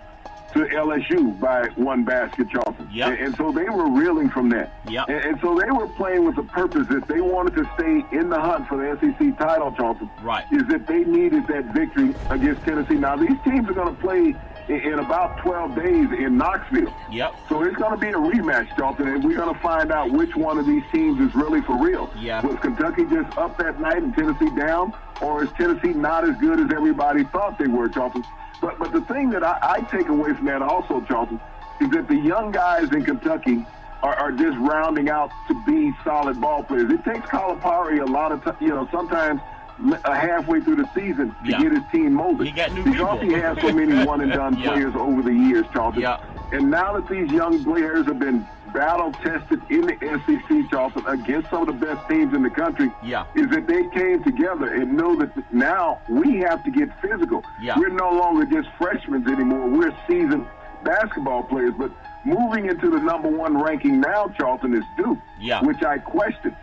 to LSU by one basket, Charlton. Yep. And so they were reeling from that. Yep. And so they were playing with the purpose that they wanted to stay in the hunt for the SEC title, Charlton. Right. Is that they needed that victory against Tennessee. Now, these teams are going to play in about 12 days in Knoxville. Yep. So it's going to be a rematch, Charlton, and we're going to find out which one of these teams is really for real. Yeah. Was Kentucky just up that night and Tennessee down, or is Tennessee not as good as everybody thought they were, Charlton? But the thing that I take away from that also, Charlton, is that the young guys in Kentucky are just rounding out to be solid ball players. It takes Calipari a lot of time, sometimes halfway through the season to get his team molded. He got new because people. he has so many one-and-done players over the years, Charlton. Yeah. And now that these young players have been battle-tested in the SEC, Charlton, against some of the best teams in the country, is that they came together and know that now we have to get physical. Yeah. We're no longer just freshmen anymore. We're seasoned basketball players. But moving into the number one ranking now, Charlton, is Duke, which I question.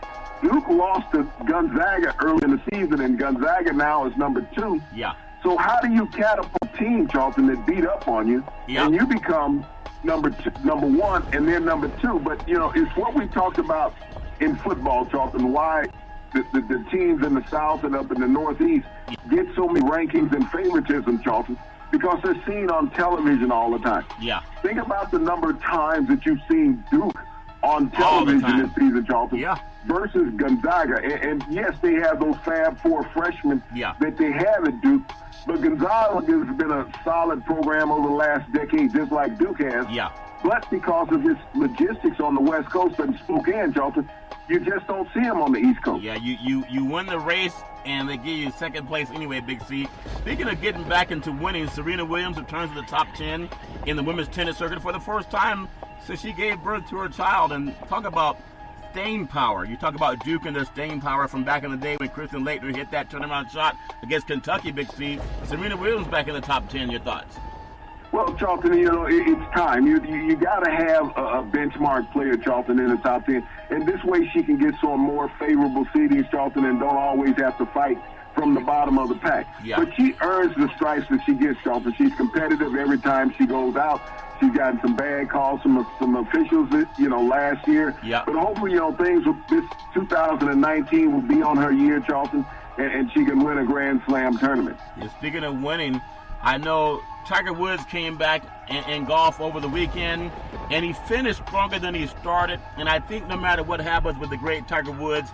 Duke lost to Gonzaga early in the season, and Gonzaga now is number 2. Yeah. So how do you catapult a team, Charlton, that beat up on you, and you become number 1, and then number 2? But, it's what we talked about in football, Charlton, why the teams in the South and up in the Northeast get so many rankings and favoritism, Charlton, because they're seen on television all the time. Yeah. Think about the number of times that you've seen Duke on television this season, Charlton, versus Gonzaga. And yes, they have those Fab Four freshmen that they have at Duke, but Gonzaga has been a solid program over the last decade, just like Duke has. Yeah. But because of its logistics on the West Coast and Spokane, Charlton, you just don't see them on the East Coast. Yeah, you win the race, and they give you second place anyway, Big C. Speaking of getting back into winning, Serena Williams returns to the top 10 in the women's tennis circuit for the first time since she gave birth to her child. And talk about staying power. You talk about Duke and their staying power from back in the day when Kristen Leitner hit that turnaround shot against Kentucky, Big C. Serena Williams back in the top 10. Your thoughts? Well, Charlton, it's time. You got to have a benchmark player, Charlton, in the top 10. And this way she can get some more favorable seedings, Charlton, and don't always have to fight from the bottom of the pack. Yeah. But she earns the stripes that she gets, Charlton. She's competitive every time she goes out. She's gotten some bad calls from some officials, last year. Yeah. But hopefully, things with this 2019 will be on her year, Charlton, and she can win a Grand Slam tournament. Yeah, speaking of winning, I know Tiger Woods came back in golf over the weekend, and he finished stronger than he started. And I think no matter what happens with the great Tiger Woods,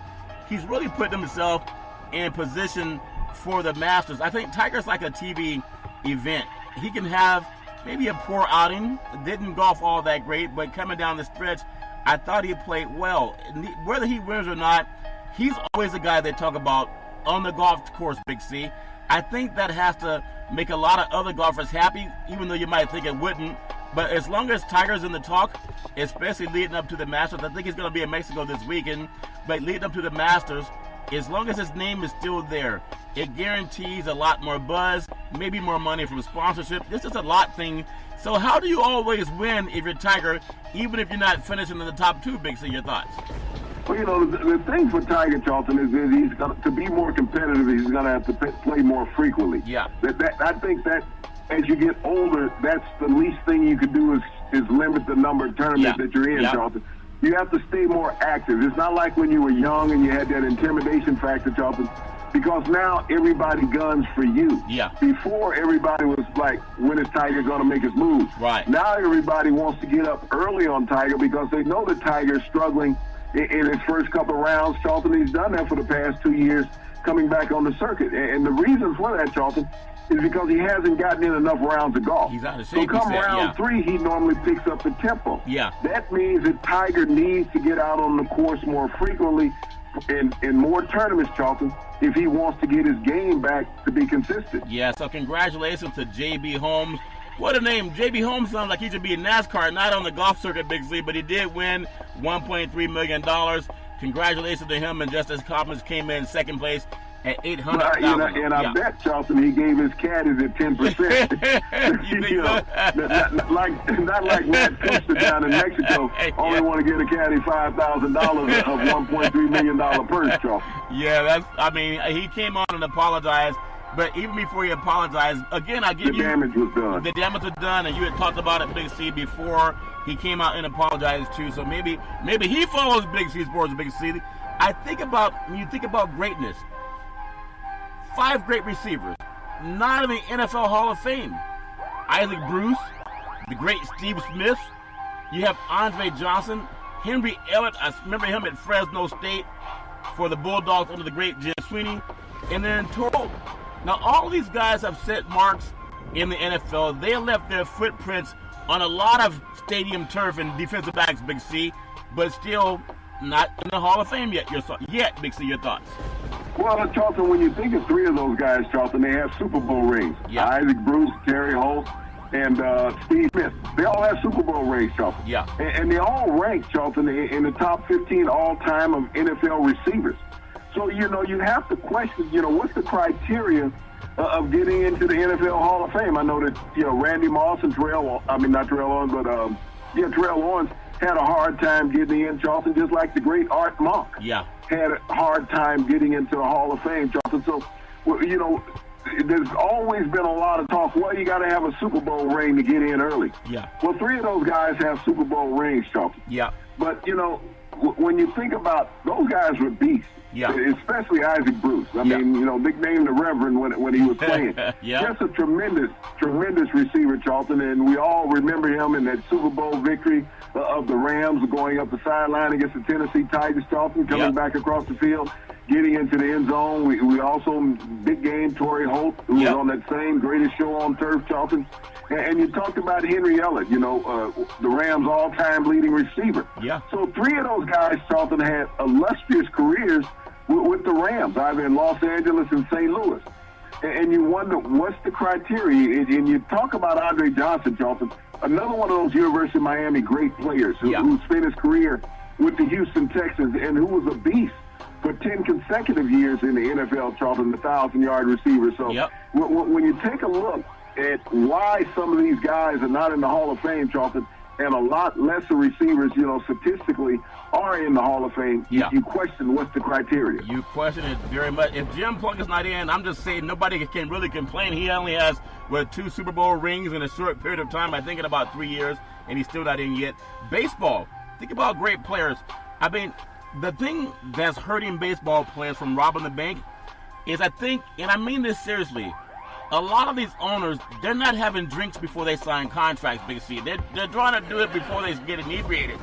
he's really put himself in position for the Masters. I think Tiger's like a TV event. He can have maybe a poor outing, didn't golf all that great, but coming down the stretch, I thought he played well. Whether he wins or not, he's always a guy they talk about on the golf course, Big C. I think that has to make a lot of other golfers happy, even though you might think it wouldn't. But as long as Tiger's in the talk, especially leading up to the Masters, I think he's going to be in Mexico this weekend, but leading up to the Masters, as long as his name is still there, it guarantees a lot more buzz, maybe more money from sponsorship. This is a lot thing. So how do you always win if you're Tiger, even if you're not finishing in the top 2, Big C? Your thoughts? Well, the thing for Tiger Charlton is he's got to be more competitive. He's going to have to play more frequently. Yeah. I think that as you get older, that's the least thing you could do is limit the number of tournaments that you're in, Charlton. You have to stay more active. It's not like when you were young and you had that intimidation factor, Charlton, because now everybody guns for you. Yeah. Before, everybody was like, when is Tiger going to make his move? Right. Now everybody wants to get up early on Tiger because they know that Tiger's struggling in his first couple of rounds. Charlton, he's done that for the past 2 years coming back on the circuit. And the reason for that, Charlton, is because he hasn't gotten in enough rounds of golf. He's out of shape. So come round 3, he normally picks up the tempo. Yeah. That means that Tiger needs to get out on the course more frequently in more tournaments, Charlton, if he wants to get his game back to be consistent. Yeah, so congratulations to J.B. Holmes. What a name. J.B. Holmes sounds like he should be in NASCAR, not on the golf circuit, Big C, but he did win $1.3 million. Congratulations to him, and Justice Coppins came in second place at $800,000. And I bet, Charlton, he gave his caddies at 10%. You think so? not like Matt Kuchar down in Mexico. Only want to get a caddy $5,000 of $1.3 million purse, Charlton. Yeah, he came on and apologized. But even before he apologized, again, the damage was done. The damage was done, and you had talked about it, Big C, before he came out and apologized too. So maybe he follows Big C Sports, Big C. When you think about greatness, 5 great receivers, not in the NFL Hall of Fame. Isaac Bruce, the great Steve Smith. You have Andre Johnson, Henry Elliott. I remember him at Fresno State for the Bulldogs under the great Jim Sweeney, and then Toro. Now, all these guys have set marks in the NFL. They left their footprints on a lot of stadium turf and defensive backs, Big C, but still not in the Hall of Fame yet, Big C, your thoughts? Well, Charlton, when you think of 3 of those guys, Charlton, they have Super Bowl rings. Yeah. Isaac Bruce, Terry Holt, and Steve Smith. They all have Super Bowl rings, Charlton. Yeah. And they all rank, Charlton, in the top 15 all-time of NFL receivers. So, you have to question, what's the criteria of getting into the NFL Hall of Fame? I know that, Randy Moss and Terrell Owens had a hard time getting in, Charlton, just like the great Art Monk. Yeah. Had a hard time getting into the Hall of Fame, Charlton. So, there's always been a lot of talk, well, you got to have a Super Bowl ring to get in early. Yeah. Well, 3 of those guys have Super Bowl rings, Charlton. Yeah. But, when you think about those guys were beasts. Yeah. Especially Isaac Bruce. I mean, nicknamed the Reverend when he was playing. Yeah. Just a tremendous receiver, Charlton, and we all remember him in that Super Bowl victory of the Rams going up the sideline against the Tennessee Titans, Charlton, coming back across the field, getting into the end zone. We also, big game, Torrey Holt, who was on that same Greatest Show on Turf, Charlton. And you talked about Henry Elliott, the Rams' all-time leading receiver. Yeah. So 3 of those guys, Charlton, had illustrious careers with the Rams, either in Los Angeles and St. Louis. And you wonder, what's the criteria? And you talk about Andre Johnson, Charlton, another one of those University of Miami great players who spent his career with the Houston Texans and who was a beast for 10 consecutive years in the NFL, Charlton, the 1,000-yard receiver. So when you take a look at why some of these guys are not in the Hall of Fame, Charlton, and a lot lesser receivers, statistically are in the Hall of Fame, you question what's the criteria. You question it very much. If Jim Plunkett's not in, I'm just saying nobody can really complain. He only has, 2 Super Bowl rings in a short period of time, I think in about 3 years, and he's still not in yet. Baseball, think about great players. I mean, the thing that's hurting baseball players from robbing the bank is, I think, and I mean this seriously, a lot of these owners, they're not having drinks before they sign contracts, Big C. They're trying to do it before they get inebriated.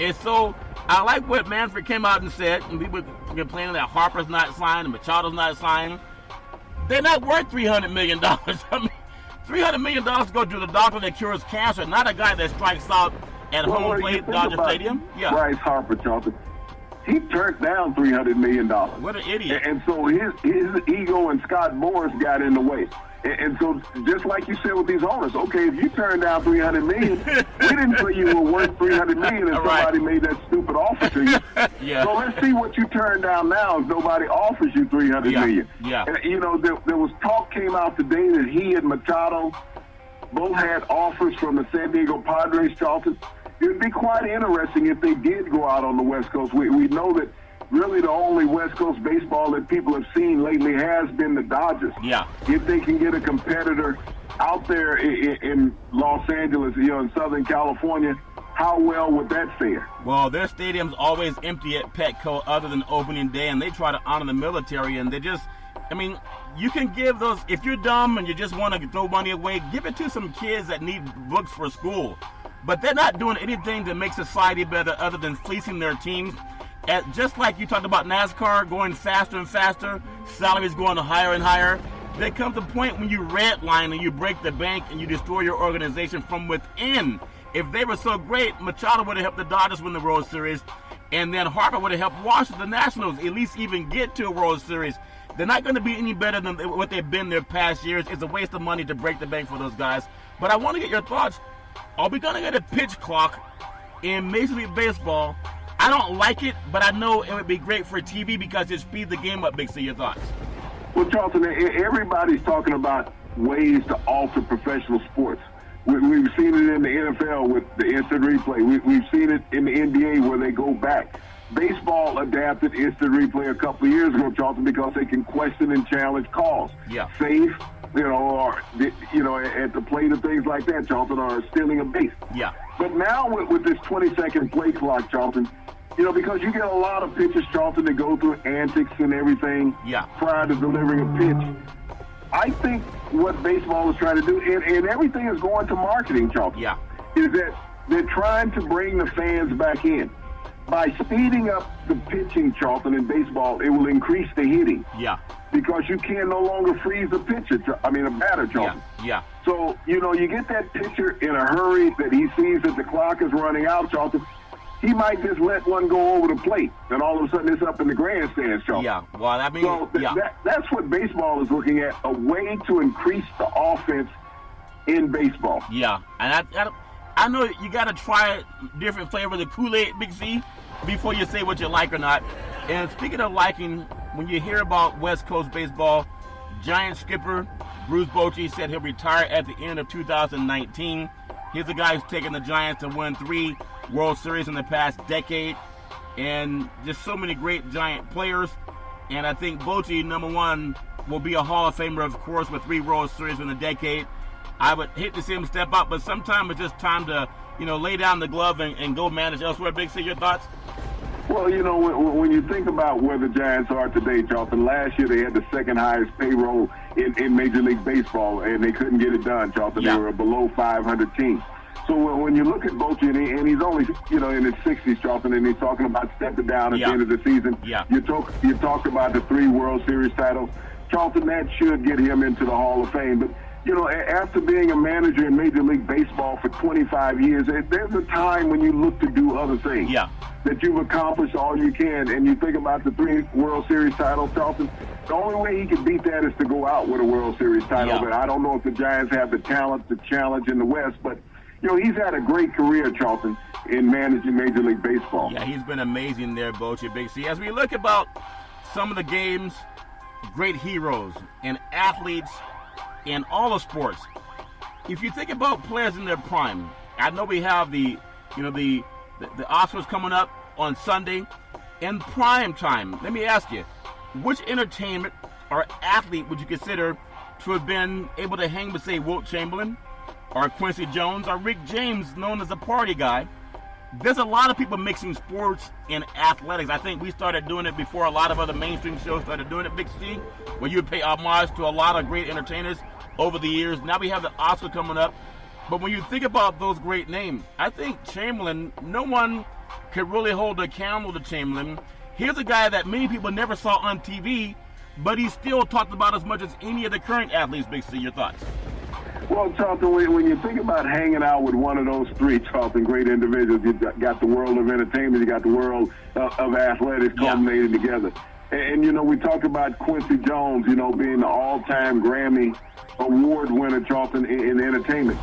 And so I like what Manfred came out and said, and people complaining that Harper's not signed and Machado's not signed. They're not worth $300 million. I mean, $300 million to go to the doctor that cures cancer, not a guy that strikes out at home plate, Dodger Stadium. Yeah. Bryce Harper, Charlton. He turned down $300 million. What an idiot. And so his ego and Scott Boras got in the way. And so, just like you said with these owners, okay, if you turned down $300 million, we didn't say you were worth $300 million if somebody made that stupid offer to you. Yeah. So let's see what you turn down now if nobody offers you $300 million. Yeah. And, you know, there was talk came out today that he and Machado both had offers from the San Diego Padres, Charlton. It would be quite interesting if they did go out on the West Coast. We know that really the only West Coast baseball that people have seen lately has been the Dodgers. Yeah. If they can get a competitor out there in Los Angeles, you know, in Southern California, how well would that fare? Well, their stadium's always empty at Petco other than opening day, and they try to honor the military, and they just, I mean, you can give those, if you're dumb and you just want to throw money away, give it to some kids that need books for school. But they're not doing anything to make society better other than fleecing their teams. Just like you talked about NASCAR going faster and faster, salaries going higher and higher, there comes a point when you redline and you break the bank and you destroy your organization from within. If they were so great, Machado would have helped the Dodgers win the World Series, and then Harper would have helped Washington Nationals at least even get to a World Series. They're not going to be any better than what they've been their past years. It's a waste of money to break the bank for those guys. But I want to get your thoughts. Are we going to get a pitch clock in Major League Baseball? I don't like it, but I know it would be great for TV because it speeds the game up. Big C, your thoughts? Well, Charlton, everybody's talking about ways to alter professional sports. We've seen it in the NFL with the instant replay. We've seen it in the NBA where they go back. Baseball adapted instant replay a couple of years ago, Charlton, because they can question and challenge calls. Yeah. Safe, you know, or, you know, at the plate and things like that, Charlton, or stealing a base. Yeah. But now with this 20-second play clock, Charlton, you know, because you get a lot of pitchers, Charlton, that go through antics and everything prior to delivering a pitch. I think what baseball is trying to do, and everything is going to marketing, Charlton, is that they're trying to bring the fans back in. By speeding up the pitching, Charlton, in baseball, it will increase the hitting. Yeah. Because you can no longer freeze a pitcher, a batter, Charlton. Yeah. So, you know, you get that pitcher in a hurry that he sees that the clock is running out, Charlton. He might just let one go over the plate, and all of a sudden it's up in the grandstands, Charlton. Yeah, well, I mean, so that's what baseball is looking at, a way to increase the offense in baseball. Yeah, and I know you got to try different flavors of Kool-Aid, Big C, before you say what you like or not. And speaking of liking, when you hear about West Coast baseball, Giants skipper Bruce Bochy said he'll retire at the end of 2019. He's the guy who's taken the Giants to win 3 World Series in the past decade, and just so many great Giant players. And I think Bochy, number one, will be a Hall of Famer, of course, with 3 World Series in a decade. I would hate to see him step up, but sometimes it's just time to, you know, lay down the glove and go manage elsewhere. Big C, your thoughts? Well, you know, when you think about where the Giants are today, Charlton, last year they had the second highest payroll in Major League Baseball, and they couldn't get it done, Charlton. They were a below 500 team. So when you look at Bochy, and he's only, you know, in his 60s, Charlton, and he's talking about stepping down at the end of the season. Yeah. You talked about the 3 World Series titles. Charlton, that should get him into the Hall of Fame. But, you know, after being a manager in Major League Baseball for 25 years, there's a time when you look to do other things. Yeah. That you've accomplished all you can, and you think about the 3 World Series titles, Charlton, the only way he can beat that is to go out with a World Series title. Yeah. But I don't know if the Giants have the talent to challenge in the West, but you know, he's had a great career, Charlton, in managing Major League Baseball. Yeah, he's been amazing there, Bochy, Big C. As we look about some of the games, great heroes and athletes in all the sports, if you think about players in their prime, I know we have the Oscars coming up on Sunday. In prime time, let me ask you, which entertainment or athlete would you consider to have been able to hang with, say, Wilt Chamberlain, or Quincy Jones, or Rick James, known as a party guy? There's a lot of people mixing sports and athletics. I think we started doing it before a lot of other mainstream shows started doing it, Big C, where you pay homage to a lot of great entertainers over the years. Now we have the Oscar coming up. But when you think about those great names, I think Chamberlain, no one could really hold a candle to Chamberlain. Here's a guy that many people never saw on TV, but he's still talked about as much as any of the current athletes. Big C, your thoughts? Well, Charlton, when you think about hanging out with one of those 3, Charlton, great individuals, you got the world of entertainment, you got the world of athletics culminated together. And you know, we talk about Quincy Jones, you know, being the all-time Grammy Award winner, Charlton, in entertainment.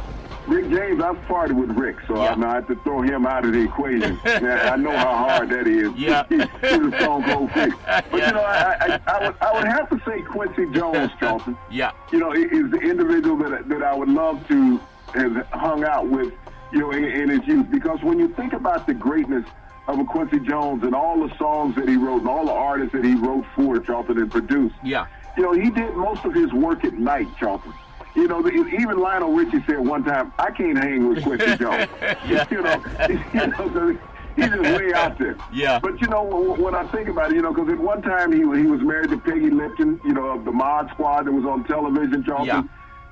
Rick James, I've partied with Rick, so I have to throw him out of the equation. I know how hard that is. Yeah. He's a stone cold freak. But, you know, I would have to say Quincy Jones, Charlton. Yeah. You know, is the individual that I would love to have hung out with, you know, in his youth. Because when you think about the greatness of a Quincy Jones and all the songs that he wrote and all the artists that he wrote for, Charlton, and produced, you know, he did most of his work at night, Charlton. You know, even Lionel Richie said one time, I can't hang with Quincy Jones. You know, he's just way out there. Yeah. But, you know, when I think about it, you know, because at one time he was married to Peggy Lipton, you know, of the Mod Squad that was on television, Charlton. Yeah.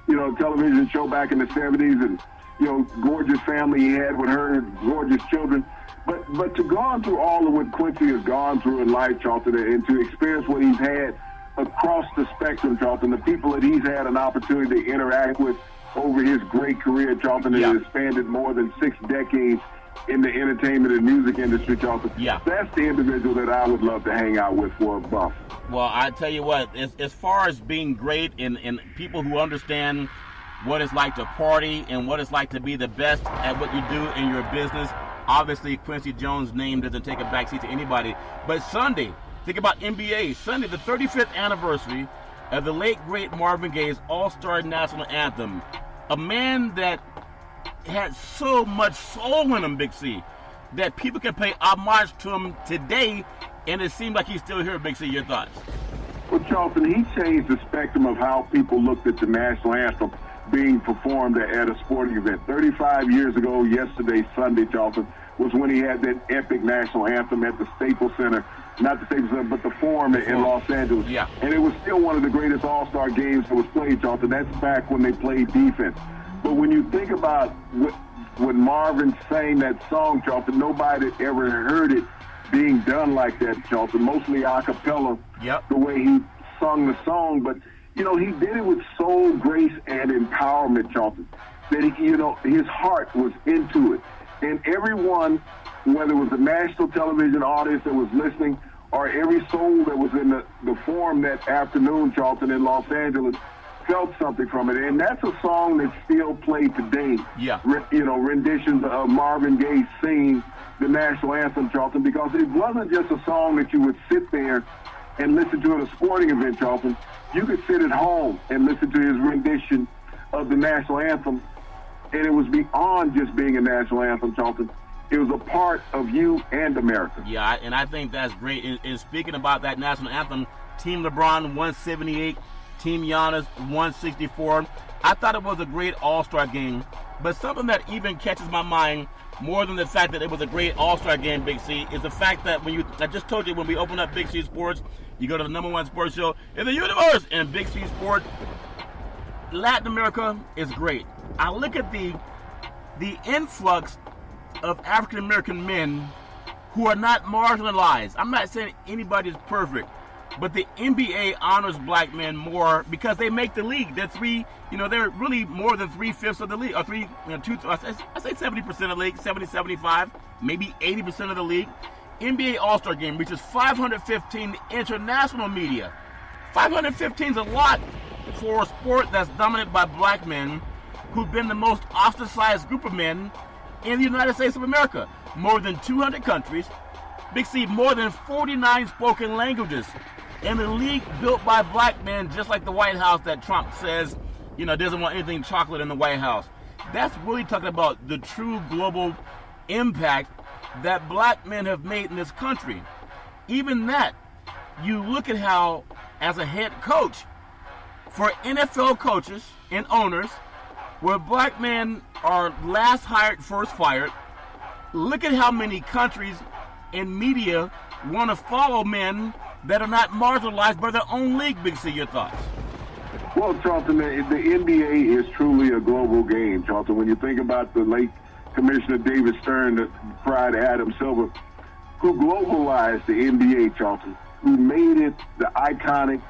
You know, television show back in the 70s, and, you know, gorgeous family he had with her, gorgeous children. But to go through all of what Quincy has gone through in life, Charlton, and to experience what he's had across the spectrum, Charlton, the people that he's had an opportunity to interact with over his great career, Charlton, that has spanned more than 6 decades in the entertainment and music industry, Charlton. Yeah. That's the individual that I would love to hang out with for a buff. Well, I tell you what, as far as being great and people who understand what it's like to party and what it's like to be the best at what you do in your business, obviously Quincy Jones' name doesn't take a backseat to anybody. But Sunday, think about NBA. Sunday, the 35th anniversary of the late, great Marvin Gaye's All-Star National Anthem. A man that had so much soul in him, Big C, that people can pay homage to him today, and it seems like he's still here, Big C. Your thoughts? Well, Charlton, he changed the spectrum of how people looked at the national anthem being performed at a sporting event. 35 years ago, yesterday, Sunday, Charlton, was when he had that epic national anthem at the Staples Center. Not the Staples Center, but the Forum in Los Angeles. Yeah. And it was still one of the greatest all-star games that was played, Charlton. That's back when they played defense. But when you think about when Marvin sang that song, Charlton, nobody had ever heard it being done like that, Charlton. Mostly a cappella, the way he sung the song. But, you know, he did it with soul, grace, and empowerment, Charlton. That, you know, his heart was into it. And everyone, whether it was the national television audience that was listening or every soul that was in the Forum that afternoon, Charlton, in Los Angeles, felt something from it. And that's a song that's still played today. Yeah. You know, renditions of Marvin Gaye singing the national anthem, Charlton, because it wasn't just a song that you would sit there and listen to at a sporting event, Charlton. You could sit at home and listen to his rendition of the national anthem, and it was beyond just being a national anthem, Charlton. It was a part of you and America. Yeah, and I think that's great. And speaking about that national anthem, Team LeBron 178, Team Giannis 164. I thought it was a great all-star game, but something that even catches my mind more than the fact that it was a great all-star game, Big C, is the fact that I just told you when we open up Big C Sports, you go to the #1 sports show in the universe, and Big C Sports, Latin America is great. I look at the influx of African American men who are not marginalized. I'm not saying anybody's perfect, but the NBA honors black men more because they make the league. They're they're really more than 3/5 of the league, or I say 70% of the league, 70, 75, maybe 80% of the league. NBA All-Star Game reaches 515 international media. 515 is a lot for a sport that's dominated by black men who've been the most ostracized group of men in the United States of America. More than 200 countries, Big C, more than 49 spoken languages, and the league built by black men, just like the White House that Trump says, doesn't want anything chocolate in the White House. That's really talking about the true global impact that black men have made in this country. Even that, you look at how, as a head coach, for NFL coaches and owners, where black men are last hired, first fired, look at how many countries and media want to follow men that are not marginalized by their own league. Big C, your thoughts? Well, Charlton, the NBA is truly a global game, Charlton. When you think about the late Commissioner David Stern, prior to Adam Silver, who globalized the NBA, Charlton, who made it the iconic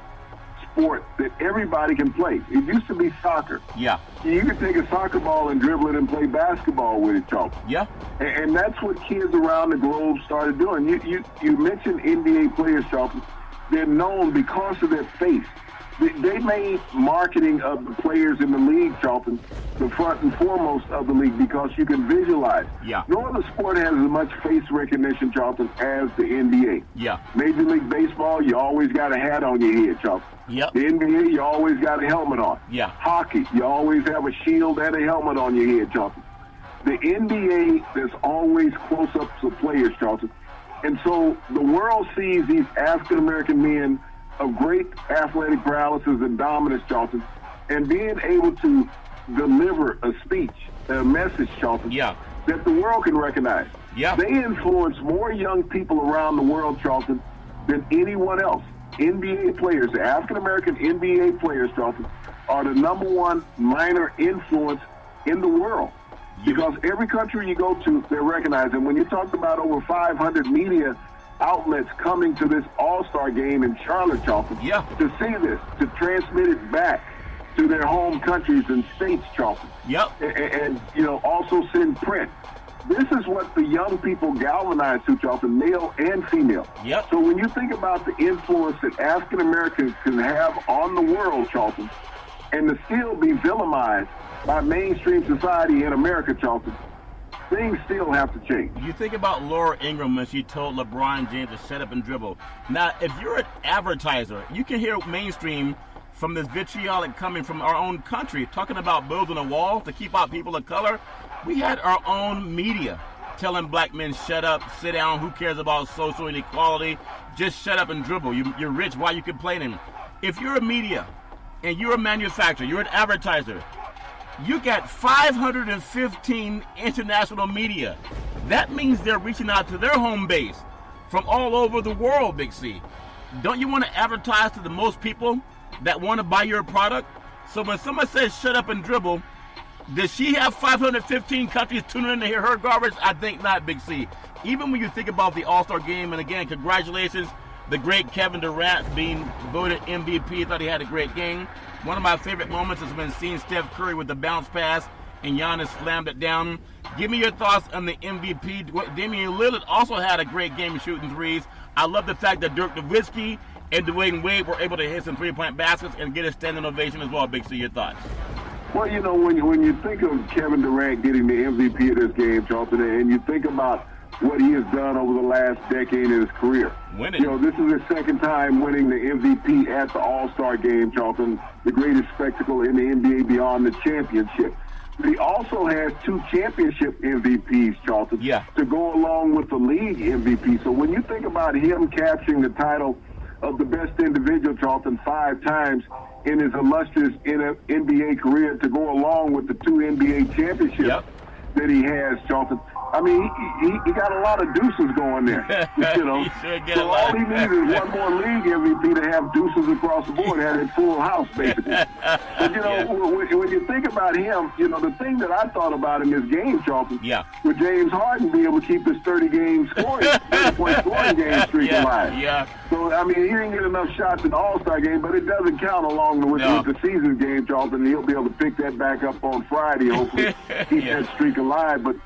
sport that everybody can play. It used to be soccer. Yeah. You could take a soccer ball and dribble it and play basketball with it, Charlton. Yeah. And that's what kids around the globe started doing. You mentioned NBA players, Charlton. they're known because of their face. They made marketing of the players in the league, Charlton, the front and foremost of the league because you can visualize. Yeah. No other sport has as much face recognition, Charlton, as the NBA. Yeah. Major League Baseball, you always got a hat on your head, Charlton. Yep. The NBA, you always got a helmet on. Yeah. Hockey, you always have a shield and a helmet on your head, Charlton. The NBA, there's always close-ups of players, Charlton. And so the world sees these African-American men of great athletic paralysis and dominance, Charlton, and being able to deliver a speech, a message, Charlton, that the world can recognize. Yeah. They influence more young people around the world, Charlton, than anyone else. NBA players, the African-American NBA players, Charlton, are the number one minor influence in the world. Because every country you go to, they're recognized. And when you talk about over 500 media outlets coming to this All-Star game in Charlotte, Charlton, to see this, to transmit it back to their home countries and states, Charlton. And also send print. This is what the young people galvanize to, Charlton, male and female. So when you think about the influence that African Americans can have on the world, Charlton, and to still be villainized by mainstream society in America, Charlton, things still have to change. You think about Laura Ingraham when she told LeBron James to shut up and dribble. Now, if you're an advertiser, you can hear mainstream from this vitriolic coming from our own country, talking about building a wall to keep out people of color. We had our own media telling black men, shut up, sit down, who cares about social inequality, just shut up and dribble. You're rich, why are you complaining? If you're a media and you're a manufacturer, you're an advertiser, you got 515 international media. That means they're reaching out to their home base from all over the world, Big C. Don't you want to advertise to the most people that want to buy your product? So when someone says shut up and dribble, does she have 515 countries tuning in to hear her garbage? I think not, Big C. Even when you think about the All-Star game, and again, congratulations, the great Kevin Durant being voted MVP. I thought he had a great game. One of my favorite moments is when seeing Steph Curry with the bounce pass and Giannis slammed it down. Give me your thoughts on the MVP. Damian Lillard also had a great game shooting threes. I love the fact that Dirk Nowitzki and Dwayne Wade were able to hit some three-point baskets and get a standing ovation as well. Big C, your thoughts? Well, when you think of Kevin Durant getting the MVP of this game, Charlton, and you think about what he has done over the last decade in his career. Winning. This is his second time winning the MVP at the All-Star game, Charlton, the greatest spectacle in the NBA beyond the championship. But he also has 2 championship MVPs, Charlton, to go along with the league MVP. So when you think about him capturing the title of the best individual, Charlton, 5 times in his illustrious NBA career to go along with the 2 NBA championships that he has, Charlton, I mean, he got a lot of deuces going there. So all he needs is one more league MVP to have deuces across the board, have a full house, basically. But, when you think about him, the thing that I thought about in this game, Charlton, with James Harden being able to keep his 30-game scoring, 30-point scoring game streak alive. So, I mean, he didn't get enough shots in the All-Star game, but it doesn't count along with the season game, Charlton. He'll be able to pick that back up on Friday, hopefully, keep that streak alive. But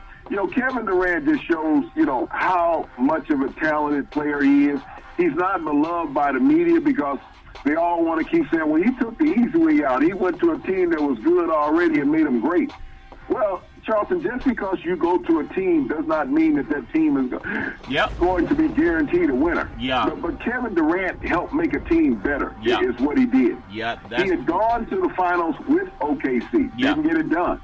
Kevin Durant just shows, how much of a talented player he is. He's not beloved by the media because they all want to keep saying, well, he took the easy way out. He went to a team that was good already and made him great. Well, Charlton, just because you go to a team does not mean that team is going to be guaranteed a winner. But Kevin Durant helped make a team better, is what he did. He had gone to the finals with OKC, didn't get it done.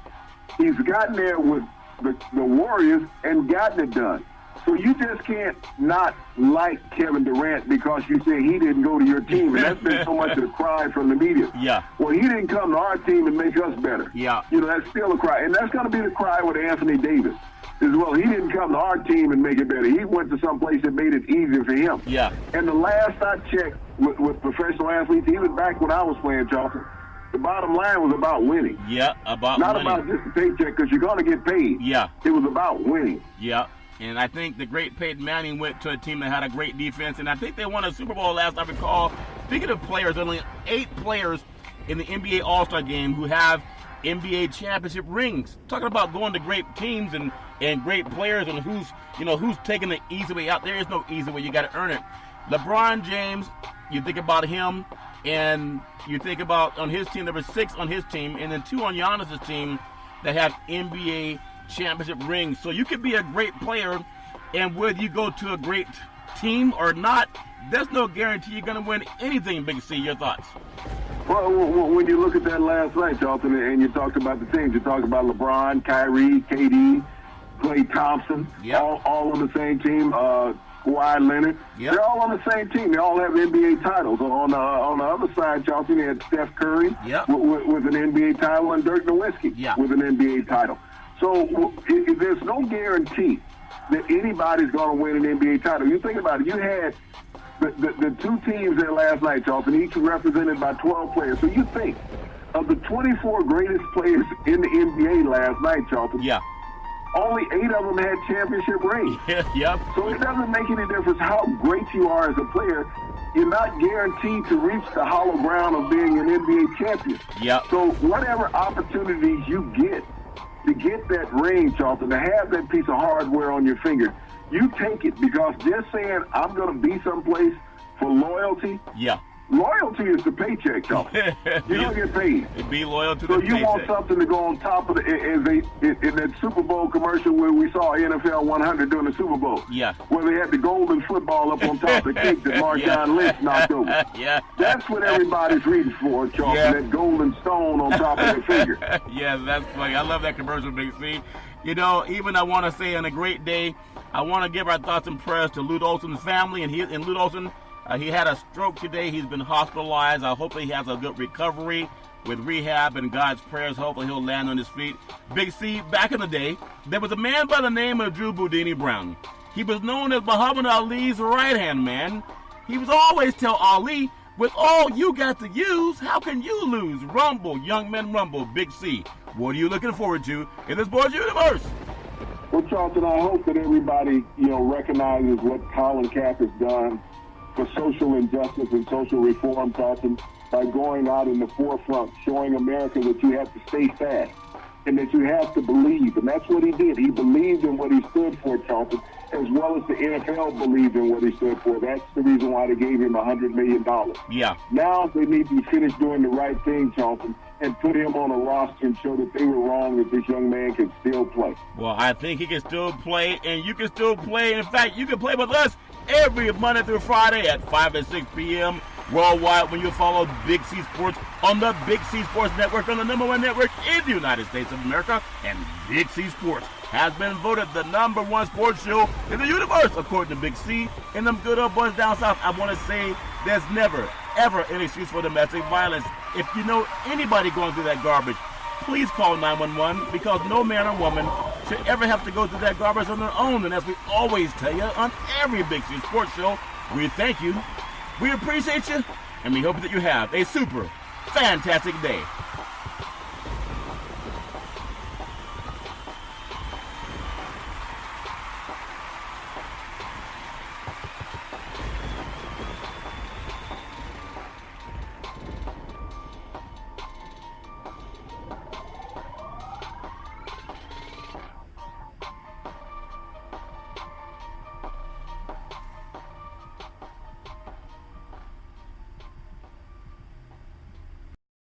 He's gotten there with the Warriors and gotten it done. So you just can't not like Kevin Durant because you say he didn't go to your team. And that's been so much of the cry from the media. Well, he didn't come to our team and make us better. That's still a cry. And that's going to be the cry with Anthony Davis as well. He didn't come to our team and make it better. He went to some place that made it easier for him. And the last I checked with professional athletes, even back when I was playing, Charlton, the bottom line was about winning. About Not winning. about just the paycheck, because you're going to get paid. It was about winning. And I think the great Peyton Manning went to a team that had a great defense, and I think they won a Super Bowl last I recall. Speaking of players, only 8 players in the NBA All-Star game who have NBA championship rings. Talking about going to great teams and great players and who's taking the easy way out. There is no easy way. You got to earn it. LeBron James, you think about him, and you think about on his team, there were 6 on his team, and then 2 on Giannis's team that have NBA championship rings. So you could be a great player, and whether you go to a great team or not, there's no guarantee you're going to win anything, Big C. Your thoughts? Well, when you look at that last night, Charlton, and you talked about the teams, you talked about LeBron, Kyrie, KD, Klay Thompson, all on the same team. Kawhi Leonard, they're all on the same team. They all have NBA titles. On the other side, Charlton, you had Steph Curry with an NBA title and Dirk Nowitzki with an NBA title. So there's no guarantee that anybody's going to win an NBA title. You think about it. You had the 2 teams there last night, Charlton, each represented by 12 players. So you think of the 24 greatest players in the NBA last night, Charlton. Only 8 of them had championship rings. So it doesn't make any difference how great you are as a player. You're not guaranteed to reach the hollow ground of being an NBA champion. So whatever opportunities you get to get that ring, Charlton, to have that piece of hardware on your finger, you take it, because just saying I'm going to be someplace for loyalty. Loyalty is the paycheck, Charlton. You don't get paid. Be loyal to so the paycheck. You want something to go on top of it. In that Super Bowl commercial where we saw NFL 100 during the Super Bowl. Where they had the golden football up on top of the cake that Marshawn Lynch knocked over. That's what everybody's reading for, Charlton, that golden stone on top of their finger. That's funny. I love that commercial, Big C. You know, even I want to say on a great day, I want to give our thoughts and prayers to Lute Olson's family. And Lute Olson, he had a stroke today. He's been hospitalized. I hope he has a good recovery with rehab and God's prayers. Hopefully he'll land on his feet. Big C, back in the day, there was a man by the name of Drew Boudini Brown. He was known as Muhammad Ali's right-hand man. He was always tell Ali, with all you got to use, how can you lose? Rumble, young men rumble. Big C, what are you looking forward to in this sports universe? Well, Charlton, I hope that everybody, recognizes what Colin Kaepernick has done for social injustice and social reform, Charlton, by going out in the forefront, showing America that you have to stay fast and that you have to believe. And that's what he did. He believed in what he stood for, Charlton, as well as the NFL believed in what he stood for. That's the reason why they gave him $100 million. Now they need to finish doing the right thing, Charlton, and put him on a roster and show that they were wrong, that this young man can still play. Well, I think he can still play, and you can still play. In fact, you can play with us every Monday through Friday at 5 and 6 p.m. worldwide when you follow Big C Sports on the Big C Sports Network, on the #1 network in the United States of America. And Big C Sports has been voted the #1 sports show in the universe, according to Big C. And them good old boys down south, I want to say there's never, ever an excuse for domestic violence. If you know anybody going through that garbage, please call 911, because no man or woman should ever have to go through that garbage on their own. And as we always tell you on every Big C Sports show, we thank you, we appreciate you, and we hope that you have a super fantastic day.